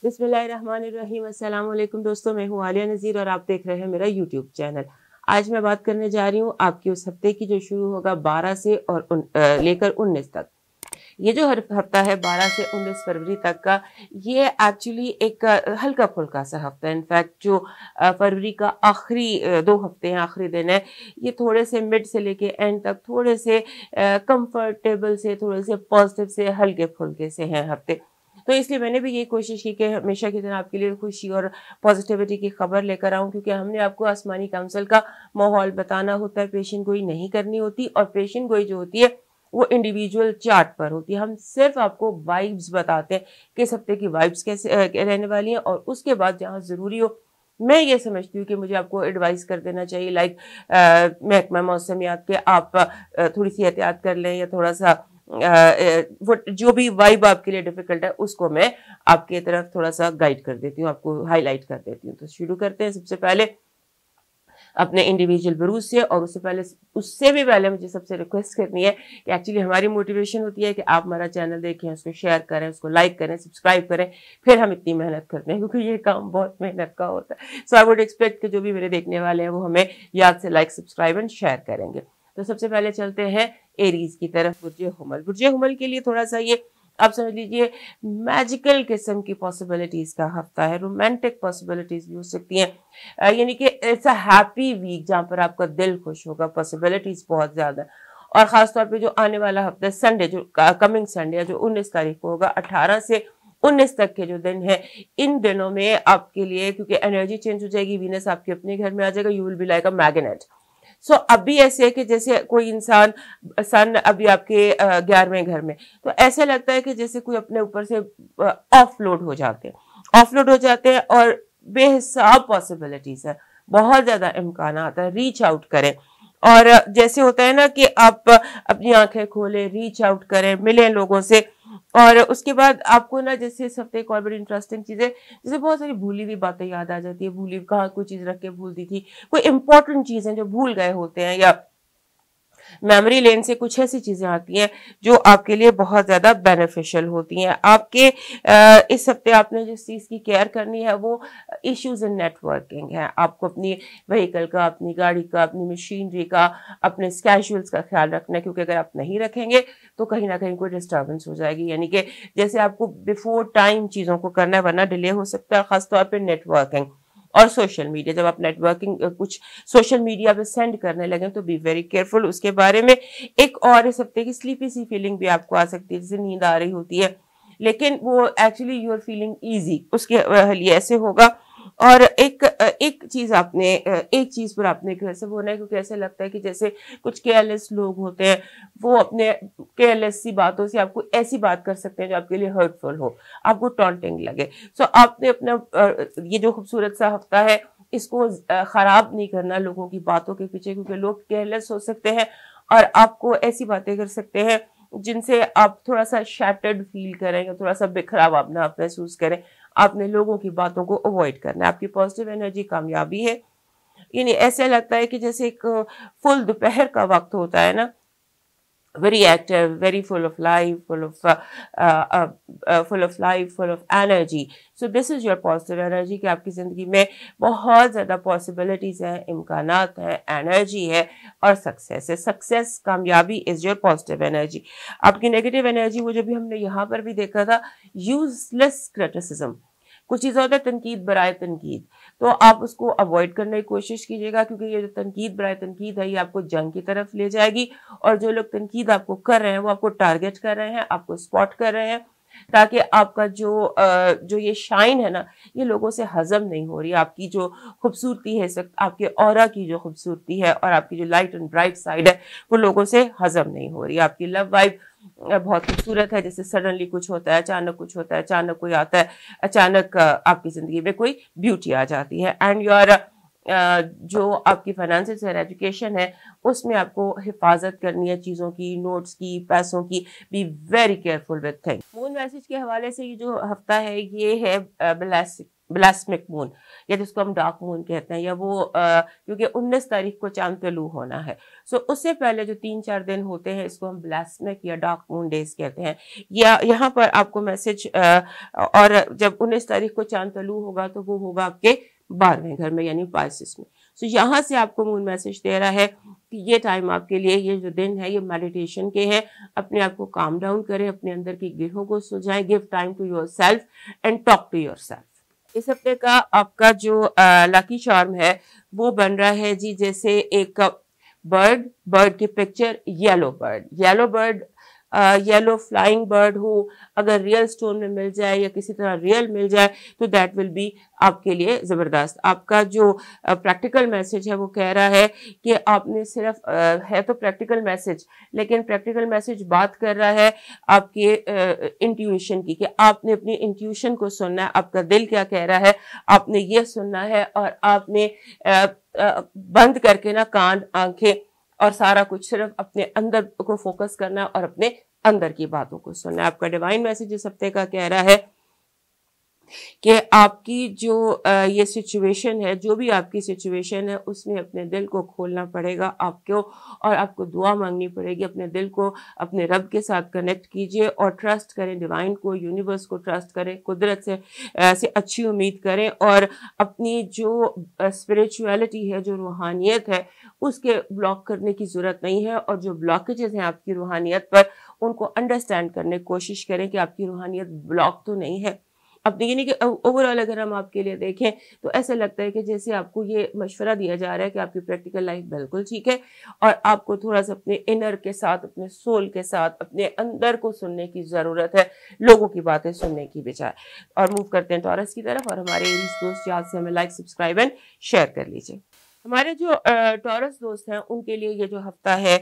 बिस्मिल्लाहिर्रहमानिर्रहीम। अस्सलाम वालेकुम दोस्तों, मैं हूँ आलिया नज़ीर और आप देख रहे हैं मेरा यूट्यूब चैनल। आज मैं बात करने जा रही हूँ आपकी उस हफ्ते की जो शुरू होगा 12 से और लेकर 19 तक। ये जो हर हफ्ता है 12 से 19 फरवरी तक का, ये एक्चुअली एक हल्का फुल्का सा हफ्ता है। इनफैक्ट जो फरवरी का आखिरी 2 हफ्ते हैं, आखिरी दिन है, ये थोड़े से मिड से लेके एंड तक थोड़े से कंफर्टेबल से, थोड़े से पॉजिटिव से, हल्के फुल्के से हैं हफ्ते। तो इसलिए मैंने भी ये कोशिश की कि हमेशा की तरह आपके लिए खुशी और पॉजिटिविटी की खबर लेकर आऊं, क्योंकि हमने आपको आसमानी काउंसिल का माहौल बताना होता है, पेशन गोई नहीं करनी होती। और पेशन गोई जो होती है वो इंडिविजुअल चार्ट पर होती है। हम सिर्फ आपको वाइब्स बताते हैं कि इस हफ्ते की वाइब्स कैसे रहने वाली हैं, और उसके बाद जहाँ ज़रूरी हो, मैं ये समझती हूँ कि मुझे आपको एडवाइस कर देना चाहिए, लाइक महकमा मौसमियात के आप थोड़ी सी एहतियात कर लें, या थोड़ा सा वो जो भी वाइब आपके लिए डिफिकल्ट है उसको मैं आपके तरफ थोड़ा सा गाइड कर देती हूँ, आपको हाईलाइट कर देती हूँ। तो शुरू करते हैं सबसे पहले अपने इंडिविजुअल बरूज से। और उससे भी पहले मुझे सबसे रिक्वेस्ट करनी है कि एक्चुअली हमारी मोटिवेशन होती है कि आप हमारा चैनल देखें, उसको शेयर करें, उसको लाइक करें, सब्सक्राइब करें। फिर हम इतनी मेहनत करते हैं, क्योंकि ये काम बहुत मेहनत का होता है। सो आई वुड एक्सपेक्ट कि जो भी मेरे देखने वाले हैं वो हमें याद से लाइक, सब्सक्राइब एंड शेयर करेंगे। तो सबसे पहले चलते हैं एरीज की तरफ, बुर्जे हुमल। बुर्जे हुमल के लिए थोड़ा सा ये आप समझ लीजिए मैजिकल किस्म की पॉसिबिलिटीज का हफ्ता है। रोमांटिक पॉसिबिलिटीज भी हो सकती हैं, यानी कि इट्स अ हैप्पी वीक जहां पर आपका दिल खुश होगा। पॉसिबिलिटीज बहुत ज्यादा है। और खासतौर पे जो आने वाला हफ्ता संडे, जो कमिंग संडे है, जो 19 तारीख को होगा, 18 से 19 तक के जो दिन है, इन दिनों में आपके लिए, क्योंकि एनर्जी चेंज हो जाएगी, वीनस आपके अपने घर में आ जाएगा, you will be like a magnet. So अभी ऐसे है कि जैसे कोई इंसान, सन अभी आपके 11वें घर में, तो ऐसे लगता है कि जैसे कोई अपने ऊपर से ऑफलोड हो जाते हैं, ऑफलोड हो जाते हैं, और बेहिसाब पॉसिबिलिटीज है, बहुत ज्यादा इम्कान आता है। रीच आउट करें, और जैसे होता है ना कि आप अपनी आंखें खोलें, रीच आउट करें, मिलें लोगों से। और उसके बाद आपको ना, जैसे इस हफ्ते एक और बड़ी इंटरेस्टिंग चीज है, जैसे बहुत सारी भूली हुई बातें याद आ जाती है। भूली कहाँ कोई चीज रख के भूल दी थी, कोई इंपॉर्टेंट चीजें जो भूल गए होते हैं, या मेमोरी लेन से कुछ ऐसी चीजें आती हैं जो आपके लिए बहुत ज्यादा बेनिफिशियल होती हैं। आपके इस हफ्ते आपने जिस चीज की केयर करनी है वो इश्यूज इन नेटवर्किंग है। आपको अपनी व्हीकल का, अपनी गाड़ी का, अपनी मशीनरी का, अपने स्केड्यूल्स का ख्याल रखना है, क्योंकि अगर आप नहीं रखेंगे तो कहीं ना कहीं कोई डिस्टर्बेंस हो जाएगी। यानी कि जैसे आपको बिफोर टाइम चीजों को करना है, वरना डिले हो सकता है। खासतौर पर नेटवर्किंग और सोशल मीडिया, जब आप नेटवर्किंग कुछ सोशल मीडिया पे सेंड करने लगे तो बी वेरी केयरफुल उसके बारे में। एक और इस हफ्ते की स्लीपी सी फीलिंग भी आपको आ सकती है, जैसे नींद आ रही होती है, लेकिन वो actually you are feeling easy, उसके लिए ऐसे होगा। और एक चीज आपने एक चीज पर आपने वैसे होना है, क्योंकि ऐसे लगता है कि जैसे कुछ केयरलेस लोग होते हैं, वो अपने केयरलेस सी बातों से आपको ऐसी बात कर सकते हैं जो आपके लिए हर्टफुल हो, आपको टॉन्टिंग लगे। सो आपने अपना ये जो खूबसूरत सा हफ्ता है, इसको खराब नहीं करना लोगों की बातों के पीछे, क्योंकि लोग केयरलेस हो सकते हैं और आपको ऐसी बातें कर सकते हैं जिनसे आप थोड़ा सा शैटर्ड फील करें, या थोड़ा सा बिखराव अपना आप महसूस करें। आपने लोगों की बातों को अवॉइड करना है। आपकी पॉजिटिव एनर्जी कामयाबी है। यानी ऐसा लगता है कि जैसे एक फुल दोपहर का वक्त होता है ना, very active, very full of life, full of life, full of energy. So this is your positive energy कि आपकी जिंदगी में बहुत ज्यादा पॉसिबिलिटीज हैं, इम्कानात हैं, एनर्जी है और सक्सेस है। सक्सेस, कामयाबी इज योर पॉजिटिव एनर्जी। आपकी नेगेटिव एनर्जी, वो जो भी हमने यहाँ पर भी देखा था, यूजलेस क्रिटिसिज्म। कुछ चीज़ होता है तनकीद बराए तनकीद, तो आप उसको अवॉइड करने की कोशिश कीजिएगा, क्योंकि ये जो तनकीद बराए तनकीद है, ये आपको जंग की तरफ ले जाएगी। और जो लोग तनकीद आपको कर रहे हैं वो आपको टारगेट कर रहे हैं, आपको स्पॉट कर रहे हैं, ताकि आपका जो ये शाइन है ना, ये लोगों से हजम नहीं हो रही। आपकी जो खूबसूरती है, आपके ऑरा की जो खूबसूरती है और आपकी जो लाइट एंड ब्राइट साइड है, वो लोगों से हजम नहीं हो रही। आपकी लव वाइब बहुत खूबसूरत है, जैसे सडनली कुछ होता है, अचानक कुछ होता है, अचानक कोई आता है, अचानक आपकी जिंदगी में कोई ब्यूटी आ जाती है। एंड योर जो आपकी फाइनेंसेस और एजुकेशन है, उसमें आपको हिफाजत करनी है चीज़ों की, नोट्स की, पैसों की। B very careful with things. Moon message के हवाले से ये जो हफ्ता है, ये है ब्लेसिंग, ब्लास्मिक मून या जिसको हम डार्क मून कहते हैं, या वो क्योंकि 19 तारीख को चांद तलू होना है, सो उससे पहले जो 3-4 दिन होते हैं इसको हम ब्लास्मिक या डार्क मून डेज कहते हैं। या यहाँ पर आपको मैसेज और जब 19 तारीख को चांद तलू होगा तो वो होगा आपके 12वें घर में यानी पाइसेस में। सो यहाँ से आपको मून मैसेज दे रहा है कि ये टाइम आपके लिए, ये जो दिन है ये मेडिटेशन के हैं। अपने आप को काम डाउन करें, अपने अंदर की गिल्हों को सुलझाएं, give time to yourself and talk to yourself. इस हफ्ते का आपका जो लकी चार्म है वो बन रहा है जी जैसे एक बर्ड की picture, yellow bird, yellow flying bird हो, अगर रियल स्टोन में मिल जाए या किसी तरह रियल मिल जाए तो दैट विल बी आपके लिए ज़बरदस्त। आपका जो प्रैक्टिकल मैसेज है वो कह रहा है कि आपने सिर्फ है तो प्रैक्टिकल मैसेज, लेकिन प्रैक्टिकल मैसेज बात कर रहा है आपके इंट्यूशन की, कि आपने अपनी इंट्यूशन को सुनना है, आपका दिल क्या कह रहा है आपने ये सुनना है, और आपने बंद करके ना कान, आंखें और सारा कुछ सिर्फ अपने अंदर को फोकस करना है और अपने अंदर की बातों को सुनना है। आपका डिवाइन मैसेज इस हफ्ते का कह रहा है कि आपकी जो ये सिचुएशन है, जो भी आपकी सिचुएशन है उसमें अपने दिल को खोलना पड़ेगा आपको, और आपको दुआ मांगनी पड़ेगी। अपने दिल को अपने रब के साथ कनेक्ट कीजिए और ट्रस्ट करें डिवाइन को, यूनिवर्स को ट्रस्ट करें, कुदरत से अच्छी उम्मीद करें, और अपनी जो स्पिरिचुअलिटी है, जो रूहानियत है, उसके ब्लॉक करने की ज़रूरत नहीं है। और जो ब्लॉकेजेस हैं आपकी रूहानियत पर, उनको अंडरस्टैंड करने की कोशिश करें कि आपकी रूहानियत ब्लॉक तो नहीं है। अब देखिए कि ओवरऑल अगर हम आपके लिए देखें तो ऐसा लगता है कि जैसे आपको ये मशवरा दिया जा रहा है कि आपकी प्रैक्टिकल लाइफ बिल्कुल ठीक है, और आपको थोड़ा सा अपने इनर के साथ, अपने सोल के साथ, अपने अंदर को सुनने की ज़रूरत है, लोगों की बातें सुनने की बजाय। और मूव करते हैं टॉरस की तरफ, और हमारे एरीज दोस्त याद से हमें लाइक, सब्सक्राइब एंड शेयर कर लीजिए। हमारे जो टॉरस दोस्त हैं उनके लिए ये जो हफ्ता है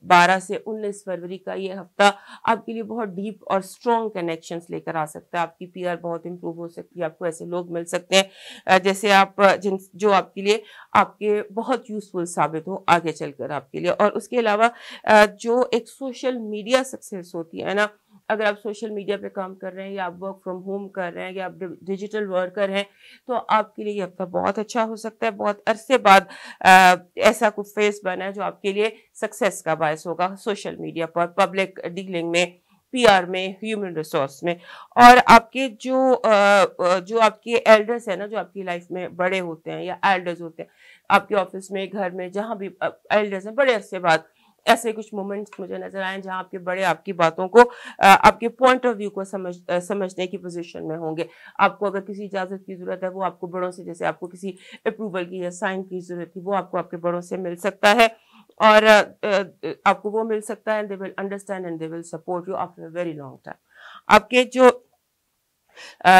12 से 19 फरवरी का, ये हफ्ता आपके लिए बहुत डीप और स्ट्रॉन्ग कनेक्शंस लेकर आ सकता है। आपकी पीआर बहुत इंप्रूव हो सकती है, आपको ऐसे लोग मिल सकते हैं जैसे आप जो आपके लिए आपके बहुत यूजफुल साबित हो आगे चलकर आपके लिए। और उसके अलावा जो एक सोशल मीडिया सक्सेस होती है ना, अगर आप सोशल मीडिया पे काम कर रहे हैं, या आप वर्क फ्रॉम होम कर रहे हैं, या आप डिजिटल वर्कर हैं, तो आपके लिए ये हफ्ता बहुत अच्छा हो सकता है। बहुत अरसे बाद ऐसा कुछ फेस बना है जो आपके लिए सक्सेस का बायस होगा सोशल मीडिया पर, पब्लिक डीलिंग में, पीआर में, ह्यूमन रिसोर्स में। और आपके जो आपके एल्डर्स है ना, जो आपकी लाइफ में बड़े होते हैं या एल्डर्स होते हैं, आपके ऑफिस में, घर में, जहाँ भी एल्डर्स हैं, बड़े अरसे बाद ऐसे कुछ मोमेंट्स मुझे नजर आए जहां आपके बड़े आपकी बातों को, आपके पॉइंट ऑफ व्यू को समझने की पोजीशन में होंगे। आपको अगर किसी इजाजत की जरूरत है, वो आपको बड़ों से, जैसे आपको किसी अप्रूवल की या साइन की जरूरत थी, वो आपको आपके बड़ों से मिल सकता है, और आपको वो मिल सकता है। They will understand and they will support you after a very long time. आपके जो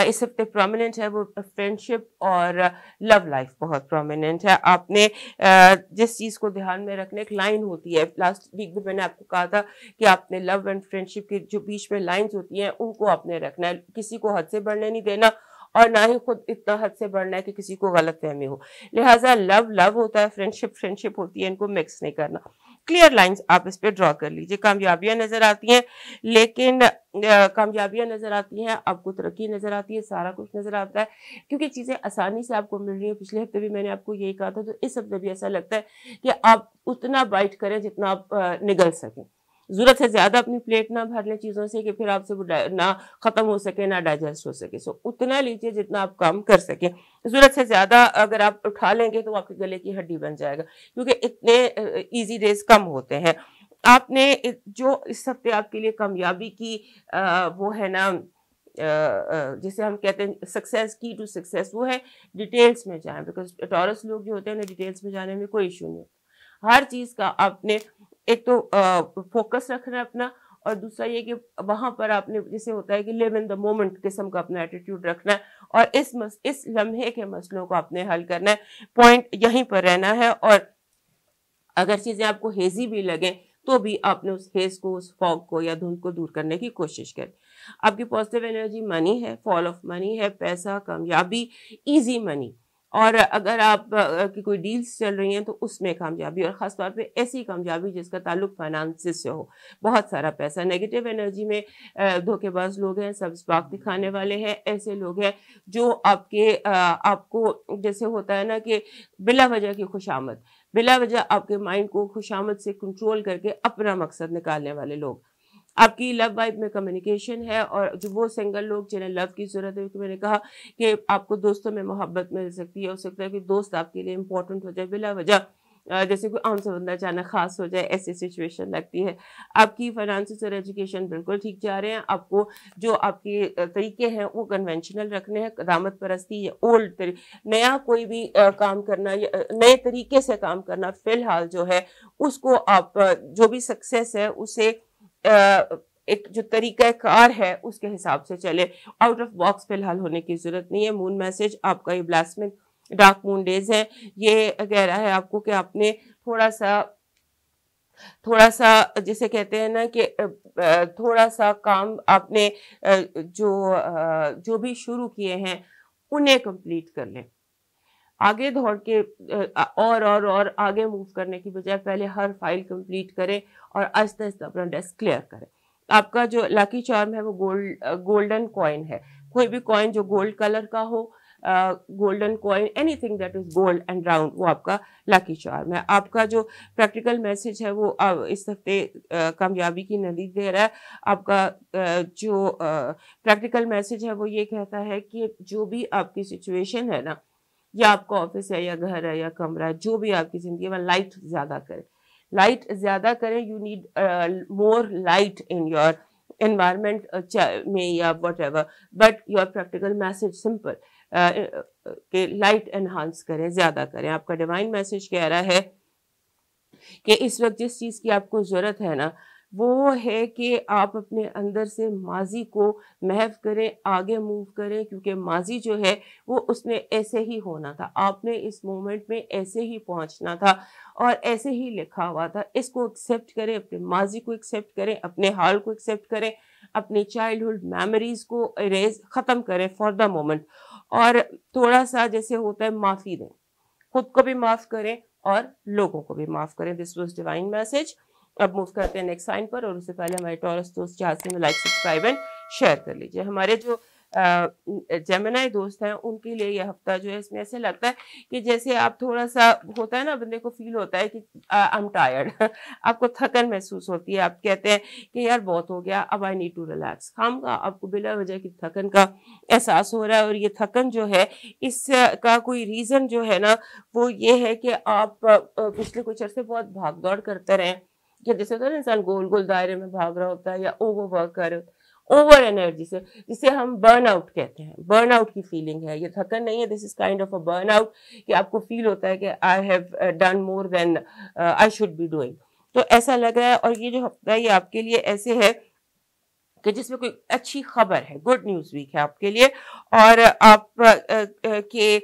इस हफ्ते प्रोमिनेंट है वो फ्रेंडशिप और लव लाइफ बहुत प्रोमिनेंट है। आपने जिस चीज़ को ध्यान में रखने, एक लाइन होती है, लास्ट वीक भी मैंने आपको कहा था कि आपने लव एंड फ्रेंडशिप के जो बीच में लाइंस होती हैं उनको आपने रखना है, किसी को हद से बढ़ने नहीं देना, और ना ही खुद इतना हद से बढ़ना है कि किसी को गलत फहमी हो। लिहाजा लव लव होता है, फ्रेंडशिप फ्रेंडशिप होती है, इनको मिक्स नहीं करना। क्लियर लाइंस आप इस पे ड्रॉ कर लीजिए। कामयाबियां नजर आती हैं, लेकिन कामयाबियां नजर आती हैं, आपको तरक्की नजर आती है, सारा कुछ नजर आता है, क्योंकि चीजें आसानी से आपको मिल रही है। पिछले हफ्ते भी मैंने आपको यही कहा था, तो इस हफ्ते भी ऐसा लगता है कि आप उतना बाइट करें जितना आप निगल सकें। जरूरत से ज्यादा अपनी प्लेट ना भर लें चीजों से कि फिर आपसे वो ना खत्म हो सके, ना डाइजेस्ट हो सके। सो उतना लीजिए जितना आप काम कर सकें। जरूरत से ज्यादा अगर आप उठा लेंगे तो आपके गले की हड्डी बन जाएगा, क्योंकि इतने इजी डेज कम होते हैं। आपने जो इस हफ्ते आपके लिए कामयाबी की वो है ना, जिसे हम कहते हैं सक्सेस, की टू सक्सेस, वो है डिटेल्स में जाएं। बिकॉज टॉरस लोग जो होते हैं उन्हें डिटेल्स में जाने में कोई इशू नहीं होता। हर चीज का आपने एक तो फोकस रखना है अपना, और दूसरा ये कि वहां पर आपने, जैसे होता है कि लिव इन द मोमेंट किस्म का अपना एटीट्यूड रखना है, और इस लम्हे के मसलों को आपने हल करना है। पॉइंट यहीं पर रहना है, और अगर चीजें आपको हेजी भी लगे तो भी आपने उस हेज को, उस फॉग को या धुंध को दूर करने की कोशिश करें। आपकी पॉजिटिव एनर्जी मनी है, फॉल ऑफ मनी है, पैसा, कामयाबी, इजी मनी, और अगर आप की कोई डील्स चल रही हैं तो उसमें कामयाबी, और ख़ास तौर पे ऐसी कामयाबी जिसका ताल्लुक फाइनेंस से हो, बहुत सारा पैसा। नेगेटिव एनर्जी में धोखेबाज लोग हैं, सब्ज़ दिखाने वाले हैं, ऐसे लोग हैं जो आपको जैसे होता है ना कि बिला वजह की खुशामद, बिला वजह आपके माइंड को खुशामद से कंट्रोल करके अपना मकसद निकालने वाले लोग। आपकी लव वाइफ में कम्युनिकेशन है, और जो वो सिंगल लोग जिन्हें लव की ज़रूरत है, क्योंकि मैंने कहा कि आपको दोस्तों में मोहब्बत मिल सकती है, हो सकता है कि दोस्त आपके लिए इंपॉर्टेंट हो जाए बिला वजह, जैसे कोई आम सा बंदा अचानक खास हो जाए, ऐसी सिचुएशन लगती है। आपकी फाइनेंसिस और एजुकेशन बिल्कुल ठीक जा रहे हैं। आपको जो आपके तरीके हैं वो कन्वेंशनल रखने हैं, दामद परस्ती या ओल्ड नया कोई भी काम करना या नए तरीके से काम करना फिलहाल जो है उसको आप जो भी सक्सेस है उसे एक जो तरीका कार है उसके हिसाब से चले। आउट ऑफ बॉक्स फिलहाल होने की जरूरत नहीं है। मून मैसेज आपका ये ब्लास्टमेंट डार्क मून डेज है, ये कह रहा है आपको कि आपने थोड़ा सा जिसे कहते हैं ना कि थोड़ा सा काम आपने जो भी शुरू किए हैं उन्हें कंप्लीट कर लें। आगे दौड़ के और आगे मूव करने की बजाय पहले हर फाइल कंप्लीट करें और आहिस्ता आहिस्ता अपना डेस्क क्लियर करें। आपका जो लकी चार्म है वो गोल्डन कॉइन है। कोई भी कॉइन जो गोल्ड कलर का हो, golden coin, anything that is gold and round, वो आपका लकी चार्म है। आपका जो प्रैक्टिकल मैसेज है वो इस हफ्ते कामयाबी की नदी दे रहा है। आपका जो प्रैक्टिकल मैसेज है वो ये कहता है कि जो भी आपकी सिचुएशन है ना, या आपका ऑफिस है या घर है या कमरा है, जो भी आपकी जिंदगी में, लाइट ज्यादा करें, लाइट ज्यादा करें। You need more light in your environment में या what ever, but your practical message simple के लाइट एनहांस करें, ज्यादा करें। आपका डिवाइन मैसेज कह रहा है कि इस वक्त जिस चीज की आपको जरूरत है ना वो है कि आप अपने अंदर से माजी को महव करें, आगे मूव करें, क्योंकि माजी जो है वो उसने ऐसे ही होना था, आपने इस मोमेंट में ऐसे ही पहुंचना था और ऐसे ही लिखा हुआ था। इसको एक्सेप्ट करें, अपने माजी को एक्सेप्ट करें, अपने हाल को एक्सेप्ट करें, अपनी चाइल्डहुड मेमोरीज को इरेज खत्म करें फॉर द मोमेंट, और थोड़ा सा जैसे होता है माफी दें, खुद को भी माफ करें और लोगों को भी माफ करें। This was divine message. अब मूव करते हैं नेक्स्ट साइन पर, और उससे पहले हमारे टॉरस दोस्त जहाँ से लाइक सब्सक्राइब एंड शेयर कर लीजिए। हमारे जो जेमिनी दोस्त हैं उनके लिए यह हफ्ता जो है इसमें ऐसे लगता है कि जैसे आप थोड़ा सा होता है ना, बंदे को फील होता है कि आई एम टायर्ड आपको थकन महसूस होती है, आप कहते हैं कि यार बहुत हो गया, अब आई नीड टू रिलैक्स। खामखा आपको बिला वजह की थकन का एहसास हो रहा है, और ये थकन जो है इसका कोई रीजन जो है ना वो ये है कि आप पिछले कुछ अर्से बहुत भाग दौड़ करते रहे, कि जैसे होता है ना इंसान गोल गोल दायरे में भाग रहा होता है या ओवर वर्क कर रहे होता है, ओवर एनर्जी से, जिसे हम बर्न आउट कहते हैं। बर्न आउट की फीलिंग है, ये थकन नहीं है, this is kind of a burn out, कि आपको फील होता है कि I have done more than I should be doing. तो ऐसा लग रहा है, और ये जो हफ्ता है ये आपके लिए ऐसे है कि जिसमें कोई अच्छी खबर है, गुड न्यूज वीक है आपके लिए, और आप के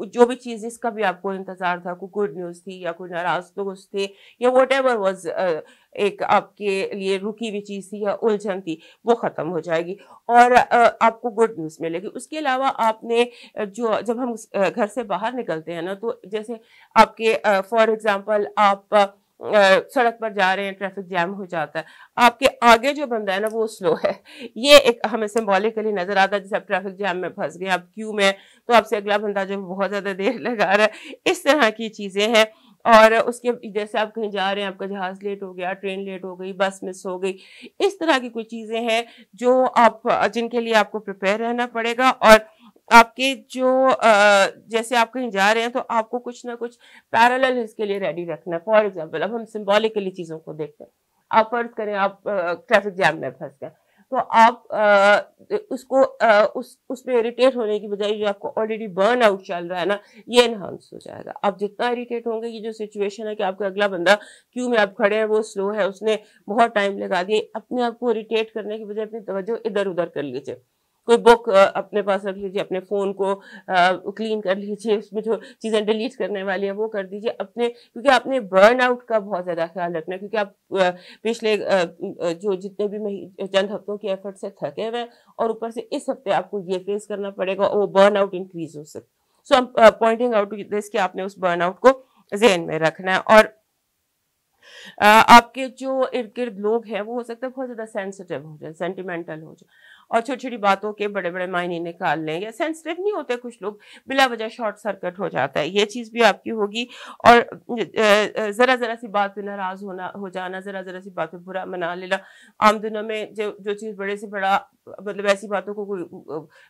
जो भी चीज जिसका भी आपको इंतजार था, कोई गुड न्यूज थी या कोई नाराज दोस्त थे या वट एवर वॉज, एक आपके लिए रुकी हुई चीज थी या उलझन थी, वो खत्म हो जाएगी और आपको गुड न्यूज मिलेगी। उसके अलावा आपने जो जब हम घर से बाहर निकलते हैं ना, तो जैसे आपके फॉर एग्जाम्पल आप सड़क पर जा रहे हैं, ट्रैफिक जैम हो जाता है, आपके आगे जो बंदा है ना वो स्लो है, ये एक हमें सिंबॉलिकली नजर आता है। जैसे आप ट्रैफिक जैम में फंस गए, आप क्यू में, तो आपसे अगला बंदा जो बहुत ज्यादा देर लगा रहा है, इस तरह की चीजें हैं। और उसके जैसे आप कहीं जा रहे हैं, आपका जहाज लेट हो गया, ट्रेन लेट हो गई, बस मिस हो गई, इस तरह की कुछ चीजें हैं जो आप जिनके लिए आपको प्रिपेयर रहना पड़ेगा। और आपके जो जैसे आप कहीं जा रहे हैं तो आपको कुछ ना कुछ पैरेलल इसके लिए रेडी रखना है। फॉर एग्जाम्पल अब हम सिंबॉलिकली चीजों को देखते हैं, आप फर्ज करें आप ट्रैफिक जैम में फंस गए, तो आप उसको उसमें इरिटेट होने की बजाय जो आपको ऑलरेडी बर्न आउट चल रहा है ना, ये एनहांस हो जाएगा। आप जितना इरिटेट होंगे, ये जो सिचुएशन है कि आपका अगला बंदा क्यों में आप खड़े हैं, वो स्लो है, उसने बहुत टाइम लगा दिया, अपने आप को इरिटेट करने की बजाय अपनी तवज्जो इधर उधर कर लीजिए। कोई बुक अपने पास रख लीजिए, अपने फोन को क्लीन कर लीजिए, उसमें जो चीजें डिलीट करने वाली है वो कर दीजिए अपने, क्योंकि आपने बर्न आउट का बहुत ज्यादा ख्याल रखना है, क्योंकि आप पिछले जो जितने भी चंद हफ्तों के एफर्ट से थके हुए हैं, और ऊपर से इस हफ्ते आपको ये फेस करना पड़ेगा, वो बर्न आउट इंक्रीज हो सकता। So I am pointing out this कि आपने उस बर्नआउट को ज़हन में रखना है। और आपके जो इर्द गिर्द लोग हैं वो हो सकता है बहुत ज़्यादा सेंसिटिव हो जाए, सेंटिमेंटल हो जाए और छोटी छोटी बातों के बड़े बड़े मायने निकाल लें, या सेंसिटिव नहीं होते कुछ लोग, बिला वजह शॉर्ट सर्किट हो जाता है, ये चीज़ भी आपकी होगी। और ज़रा ज़रा सी बात पे नाराज़ हो जाना, ज़रा ज़रा सी बात पे बुरा मना लेना, आम दिनों में जो जो चीज़ बड़े से बड़ा, मतलब ऐसी बातों को कोई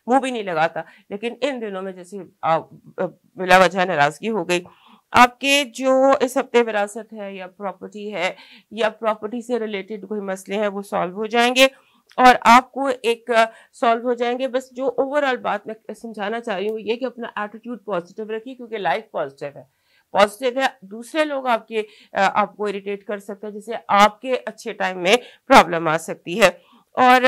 मुंह भी नहीं लगाता, लेकिन इन दिनों में जैसे बिला वजह नाराज़गी हो गई। आपके जो इस हफ्ते विरासत है या प्रॉपर्टी है या प्रॉपर्टी से रिलेटेड कोई मसले हैं वो सॉल्व हो जाएंगे और आपको एक सॉल्व हो जाएंगे। बस जो ओवरऑल बात मैं समझाना चाह रही हूँ ये कि अपना एटीट्यूड पॉजिटिव रखिए, क्योंकि लाइफ पॉजिटिव है। दूसरे लोग आपको इरिटेट कर सकते हैं, जिससे आपके अच्छे टाइम में प्रॉब्लम आ सकती है। और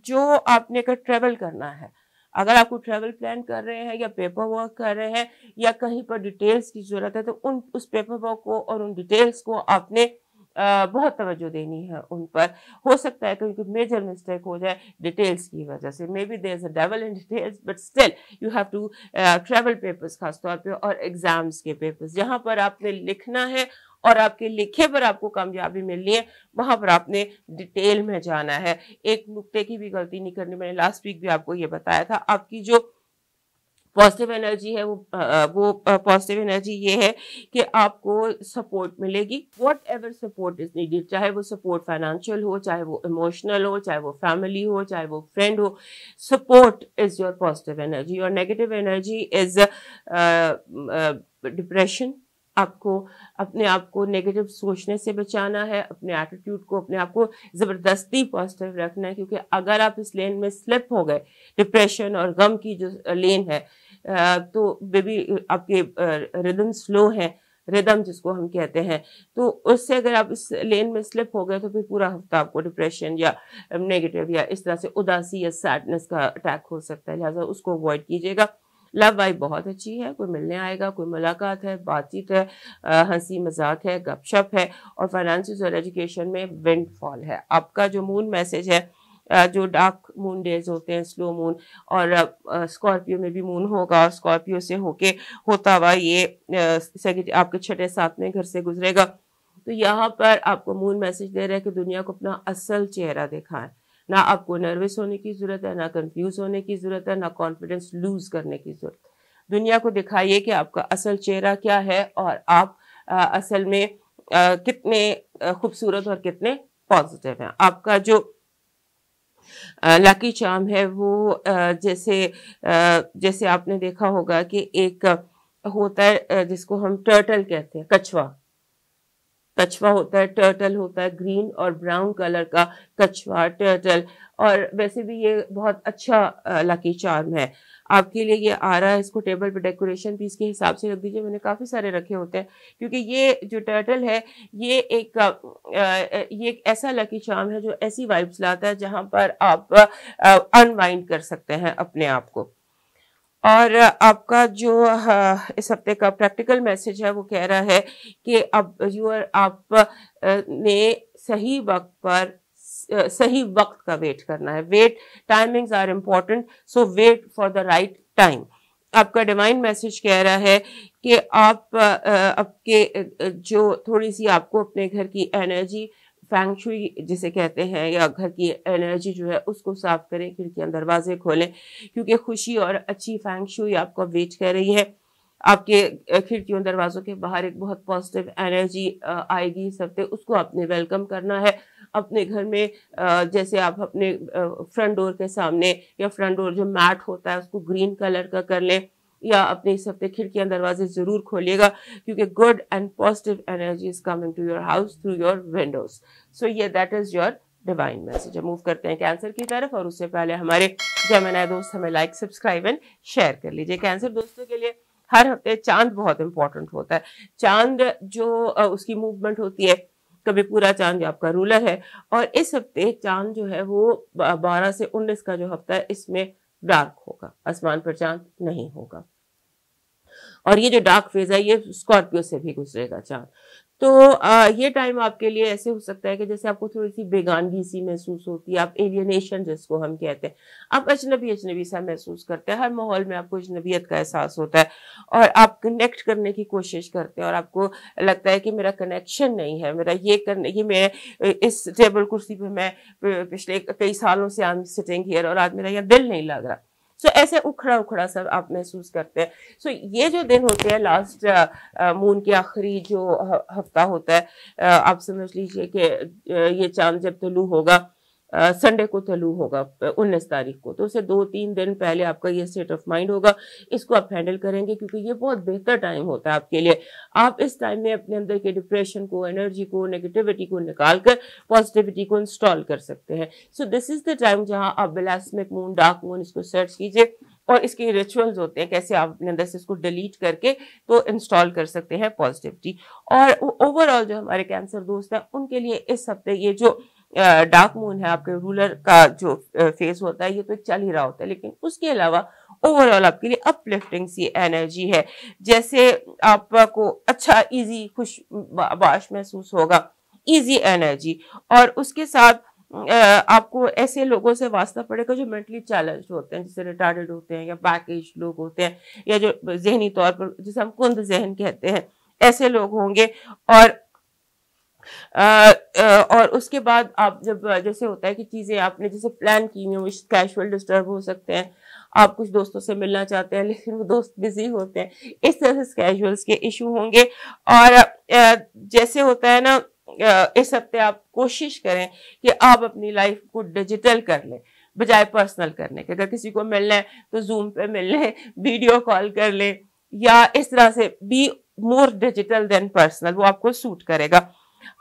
जो आपने अगर ट्रेवल करना है, अगर आपको ट्रैवल प्लान कर रहे हैं या पेपर वर्क कर रहे हैं या कहीं पर डिटेल्स की ज़रूरत है, तो उस पेपर वर्क को और उन डिटेल्स को आपने बहुत तवज्जो देनी है उन पर। हो सकता है कहीं कोई मेजर मिस्टेक हो जाए डिटेल्स की वजह से, maybe there is a devil in details, but still you have to travel papers खासतौर पे और एग्जाम्स के पेपर्स, जहाँ पर आपने लिखना है और आपके लिखे पर आपको कामयाबी मिलनी है, वहां पर आपने डिटेल में जाना है। एक नुक्ते की भी गलती नहीं करनी, मैंने लास्ट वीक भी आपको ये बताया था। आपकी जो पॉजिटिव एनर्जी है वो पॉजिटिव एनर्जी ये है कि आपको सपोर्ट मिलेगी, what ever support is needed, चाहे वो सपोर्ट फाइनेंशियल हो, चाहे वो इमोशनल हो, चाहे वो फैमिली हो, चाहे वो फ्रेंड हो। Support is your positive energy. और नेगेटिव एनर्जी इज डिप्रेशन। आपको अपने आप को नेगेटिव सोचने से बचाना है, अपने एटीट्यूड को, अपने आप को ज़बरदस्ती पॉजिटिव रखना है, क्योंकि अगर आप इस लेन में स्लिप हो गए, डिप्रेशन और गम की जो लेन है, तो बेबी आपके रिदम स्लो है, रिदम जिसको हम कहते हैं, तो उससे अगर आप इस लेन में स्लिप हो गए तो फिर पूरा हफ्ता आपको डिप्रेशन या नेगेटिव या इस तरह से उदासी या सैडनेस का अटैक हो सकता है। लिहाजा उसको अवॉइड कीजिएगा। लव वाइब बहुत अच्छी है, कोई मिलने आएगा, कोई मुलाकात है, बातचीत है, हंसी मजाक है, गपशप है। और फाइनेंसिस और एजुकेशन में विंडफॉल है। आपका जो मून मैसेज है, जो डार्क मून डेज होते हैं, स्लो मून, और स्कॉर्पियो में भी मून होगा, और स्कॉर्पियो से होके होता हुआ ये आपके 6, 7वें घर से गुजरेगा। तो यहाँ पर आपको मून मैसेज दे रहा है कि दुनिया को अपना असल चेहरा दिखाएं। ना आपको नर्वस होने की ज़रूरत है, ना कंफ्यूज होने की ज़रूरत है, ना कॉन्फिडेंस लूज करने की ज़रूरत। दुनिया को दिखाइए कि आपका असल चेहरा क्या है और आप असल में कितने खूबसूरत और कितने पॉजिटिव हैं। आपका जो लकी चार्म है वो जैसे आपने देखा होगा कि एक होता है जिसको हम टर्टल कहते हैं, कछुआ होता है, टर्टल होता है, ग्रीन और ब्राउन कलर का कछुआ, टर्टल। और वैसे भी ये बहुत अच्छा लकी चार्म है आपके लिए। ये आ रहा है, इसको टेबल पे डेकोरेशन पीस के हिसाब से रख दीजिए। मैंने काफ़ी सारे रखे होते हैं, क्योंकि ये जो टर्टल है ये एक ऐसा लकी चार्म है जो ऐसी वाइब्स लाता है जहाँ पर आप अनवाइंड कर सकते हैं अपने आप को। और आपका जो इस हफ्ते का प्रैक्टिकल मैसेज है वो कह रहा है कि अब आप ने सही वक्त पर सही वक्त का वेट करना है। Wait timings are important, so wait for the right time. आपका डिवाइन मैसेज कह रहा है कि आप आपके जो थोड़ी सी आपको अपने घर की एनर्जी, फैंग शुई जिसे कहते हैं, या घर की एनर्जी जो है उसको साफ करें, खिड़कियां दरवाजे खोलें, क्योंकि खुशी और अच्छी फैंग शुई आपको वेट कर रही है। आपके खिड़कियों दरवाजों के बाहर एक बहुत पॉजिटिव एनर्जी आएगी इस हफ्ते, उसको आपने वेलकम करना है अपने घर में। जैसे आप अपने फ्रंट डोर के सामने या फ्रंट डोर जो मैट होता है उसको ग्रीन कलर का कर लें, या अपने इस हफ्ते खिड़कियां दरवाजे जरूर खोलिएगा, क्योंकि good and positive energy is coming to your house through your windows. So ये that is your divine message. Move करते हैं कैंसर की तरफ, और उससे पहले हमारे जेमिनी दोस्त हमें लाइक, सब्सक्राइब एंड शेयर कर लीजिए। कैंसर दोस्तों के लिए हर हफ्ते चांद बहुत इंपॉर्टेंट होता है। चांद जो उसकी मूवमेंट होती है, कभी पूरा चांद जो आपका रूलर है, और इस हफ्ते चांद जो है वो 12 से 19 का जो हफ्ता है इसमें डार्क होगा, आसमान पर चांद नहीं होगा। और ये जो डार्क फेज है ये स्कॉर्पियो से भी गुजरेगा चांद। तो ये टाइम आपके लिए ऐसे हो सकता है कि जैसे आपको थोड़ी सी बेगानगी सी महसूस होती है, आप एलियनेशन जिसको हम कहते हैं, आप अजनबी अजनबी सा महसूस करते हैं, हर माहौल में आपको अजनबियत का एहसास होता है और आप कनेक्ट करने की कोशिश करते हैं और आपको लगता है कि मेरा कनेक्शन नहीं है, मेरा ये करने ये मैं इस टेबल कुर्सी पे मैं पिछले कई सालों से आई एम सिटिंग हियर और आज मेरा यहाँ दिल नहीं लग रहा। सो ऐसे उखड़ा उखड़ा सब आप महसूस करते हैं। सो ये जो दिन होते हैं लास्ट मून के आखिरी जो हफ्ता होता है, आप समझ लीजिए कि ये चांद जब तुलू होगा, संडे को तलू होगा 19 तारीख को, तो उसे 2-3 दिन पहले आपका ये स्टेट ऑफ माइंड होगा। इसको आप हैंडल करेंगे क्योंकि ये बहुत बेहतर टाइम होता है आपके लिए। आप इस टाइम में अपने अंदर के डिप्रेशन को, एनर्जी को, नेगेटिविटी को निकाल कर पॉजिटिविटी को इंस्टॉल कर सकते हैं। So this is the time जहां आप ब्लास्मिक मून, डार्क मून, इसको सर्च कीजिए और इसके रिचुअल्स होते हैं कैसे आप अपने अंदर से इसको डिलीट करके तो इंस्टॉल कर सकते हैं पॉजिटिविटी। और ओवरऑल जो हमारे कैंसर दोस्त हैं उनके लिए इस हफ्ते ये जो डार्क मून है, आपके रूलर का जो फेज होता है, ये तो चल ही रहा होता है, लेकिन उसके अलावा ओवरऑल आपके लिए अपलिफ्टिंग सी एनर्जी है। जैसे आपको अच्छा इजी खुश बाश महसूस होगा, इजी एनर्जी, और उसके साथ आपको ऐसे लोगों से वास्ता पड़ेगा जो मेंटली चैलेंज होते हैं, जैसे रिटार्डेड होते हैं या बैकेज लोग होते हैं या जो जहनी तौर पर जिसे हम कुंद जहन कहते हैं, ऐसे लोग होंगे। और उसके बाद आप जब जैसे होता है कि चीजें आपने जैसे प्लान की हुई, वो कैजुअल डिस्टर्ब हो सकते हैं। आप कुछ दोस्तों से मिलना चाहते हैं लेकिन वो दोस्त बिजी होते हैं, इस तरह से कैजुअल्स के इशू होंगे। और जैसे होता है ना, इस हफ्ते आप कोशिश करें कि आप अपनी लाइफ को डिजिटल कर लें बजाय पर्सनल करने के। अगर किसी को मिलना है तो जूम पे मिल लें, वीडियो कॉल कर लें, या इस तरह से be more digital than personal, वो आपको सूट करेगा।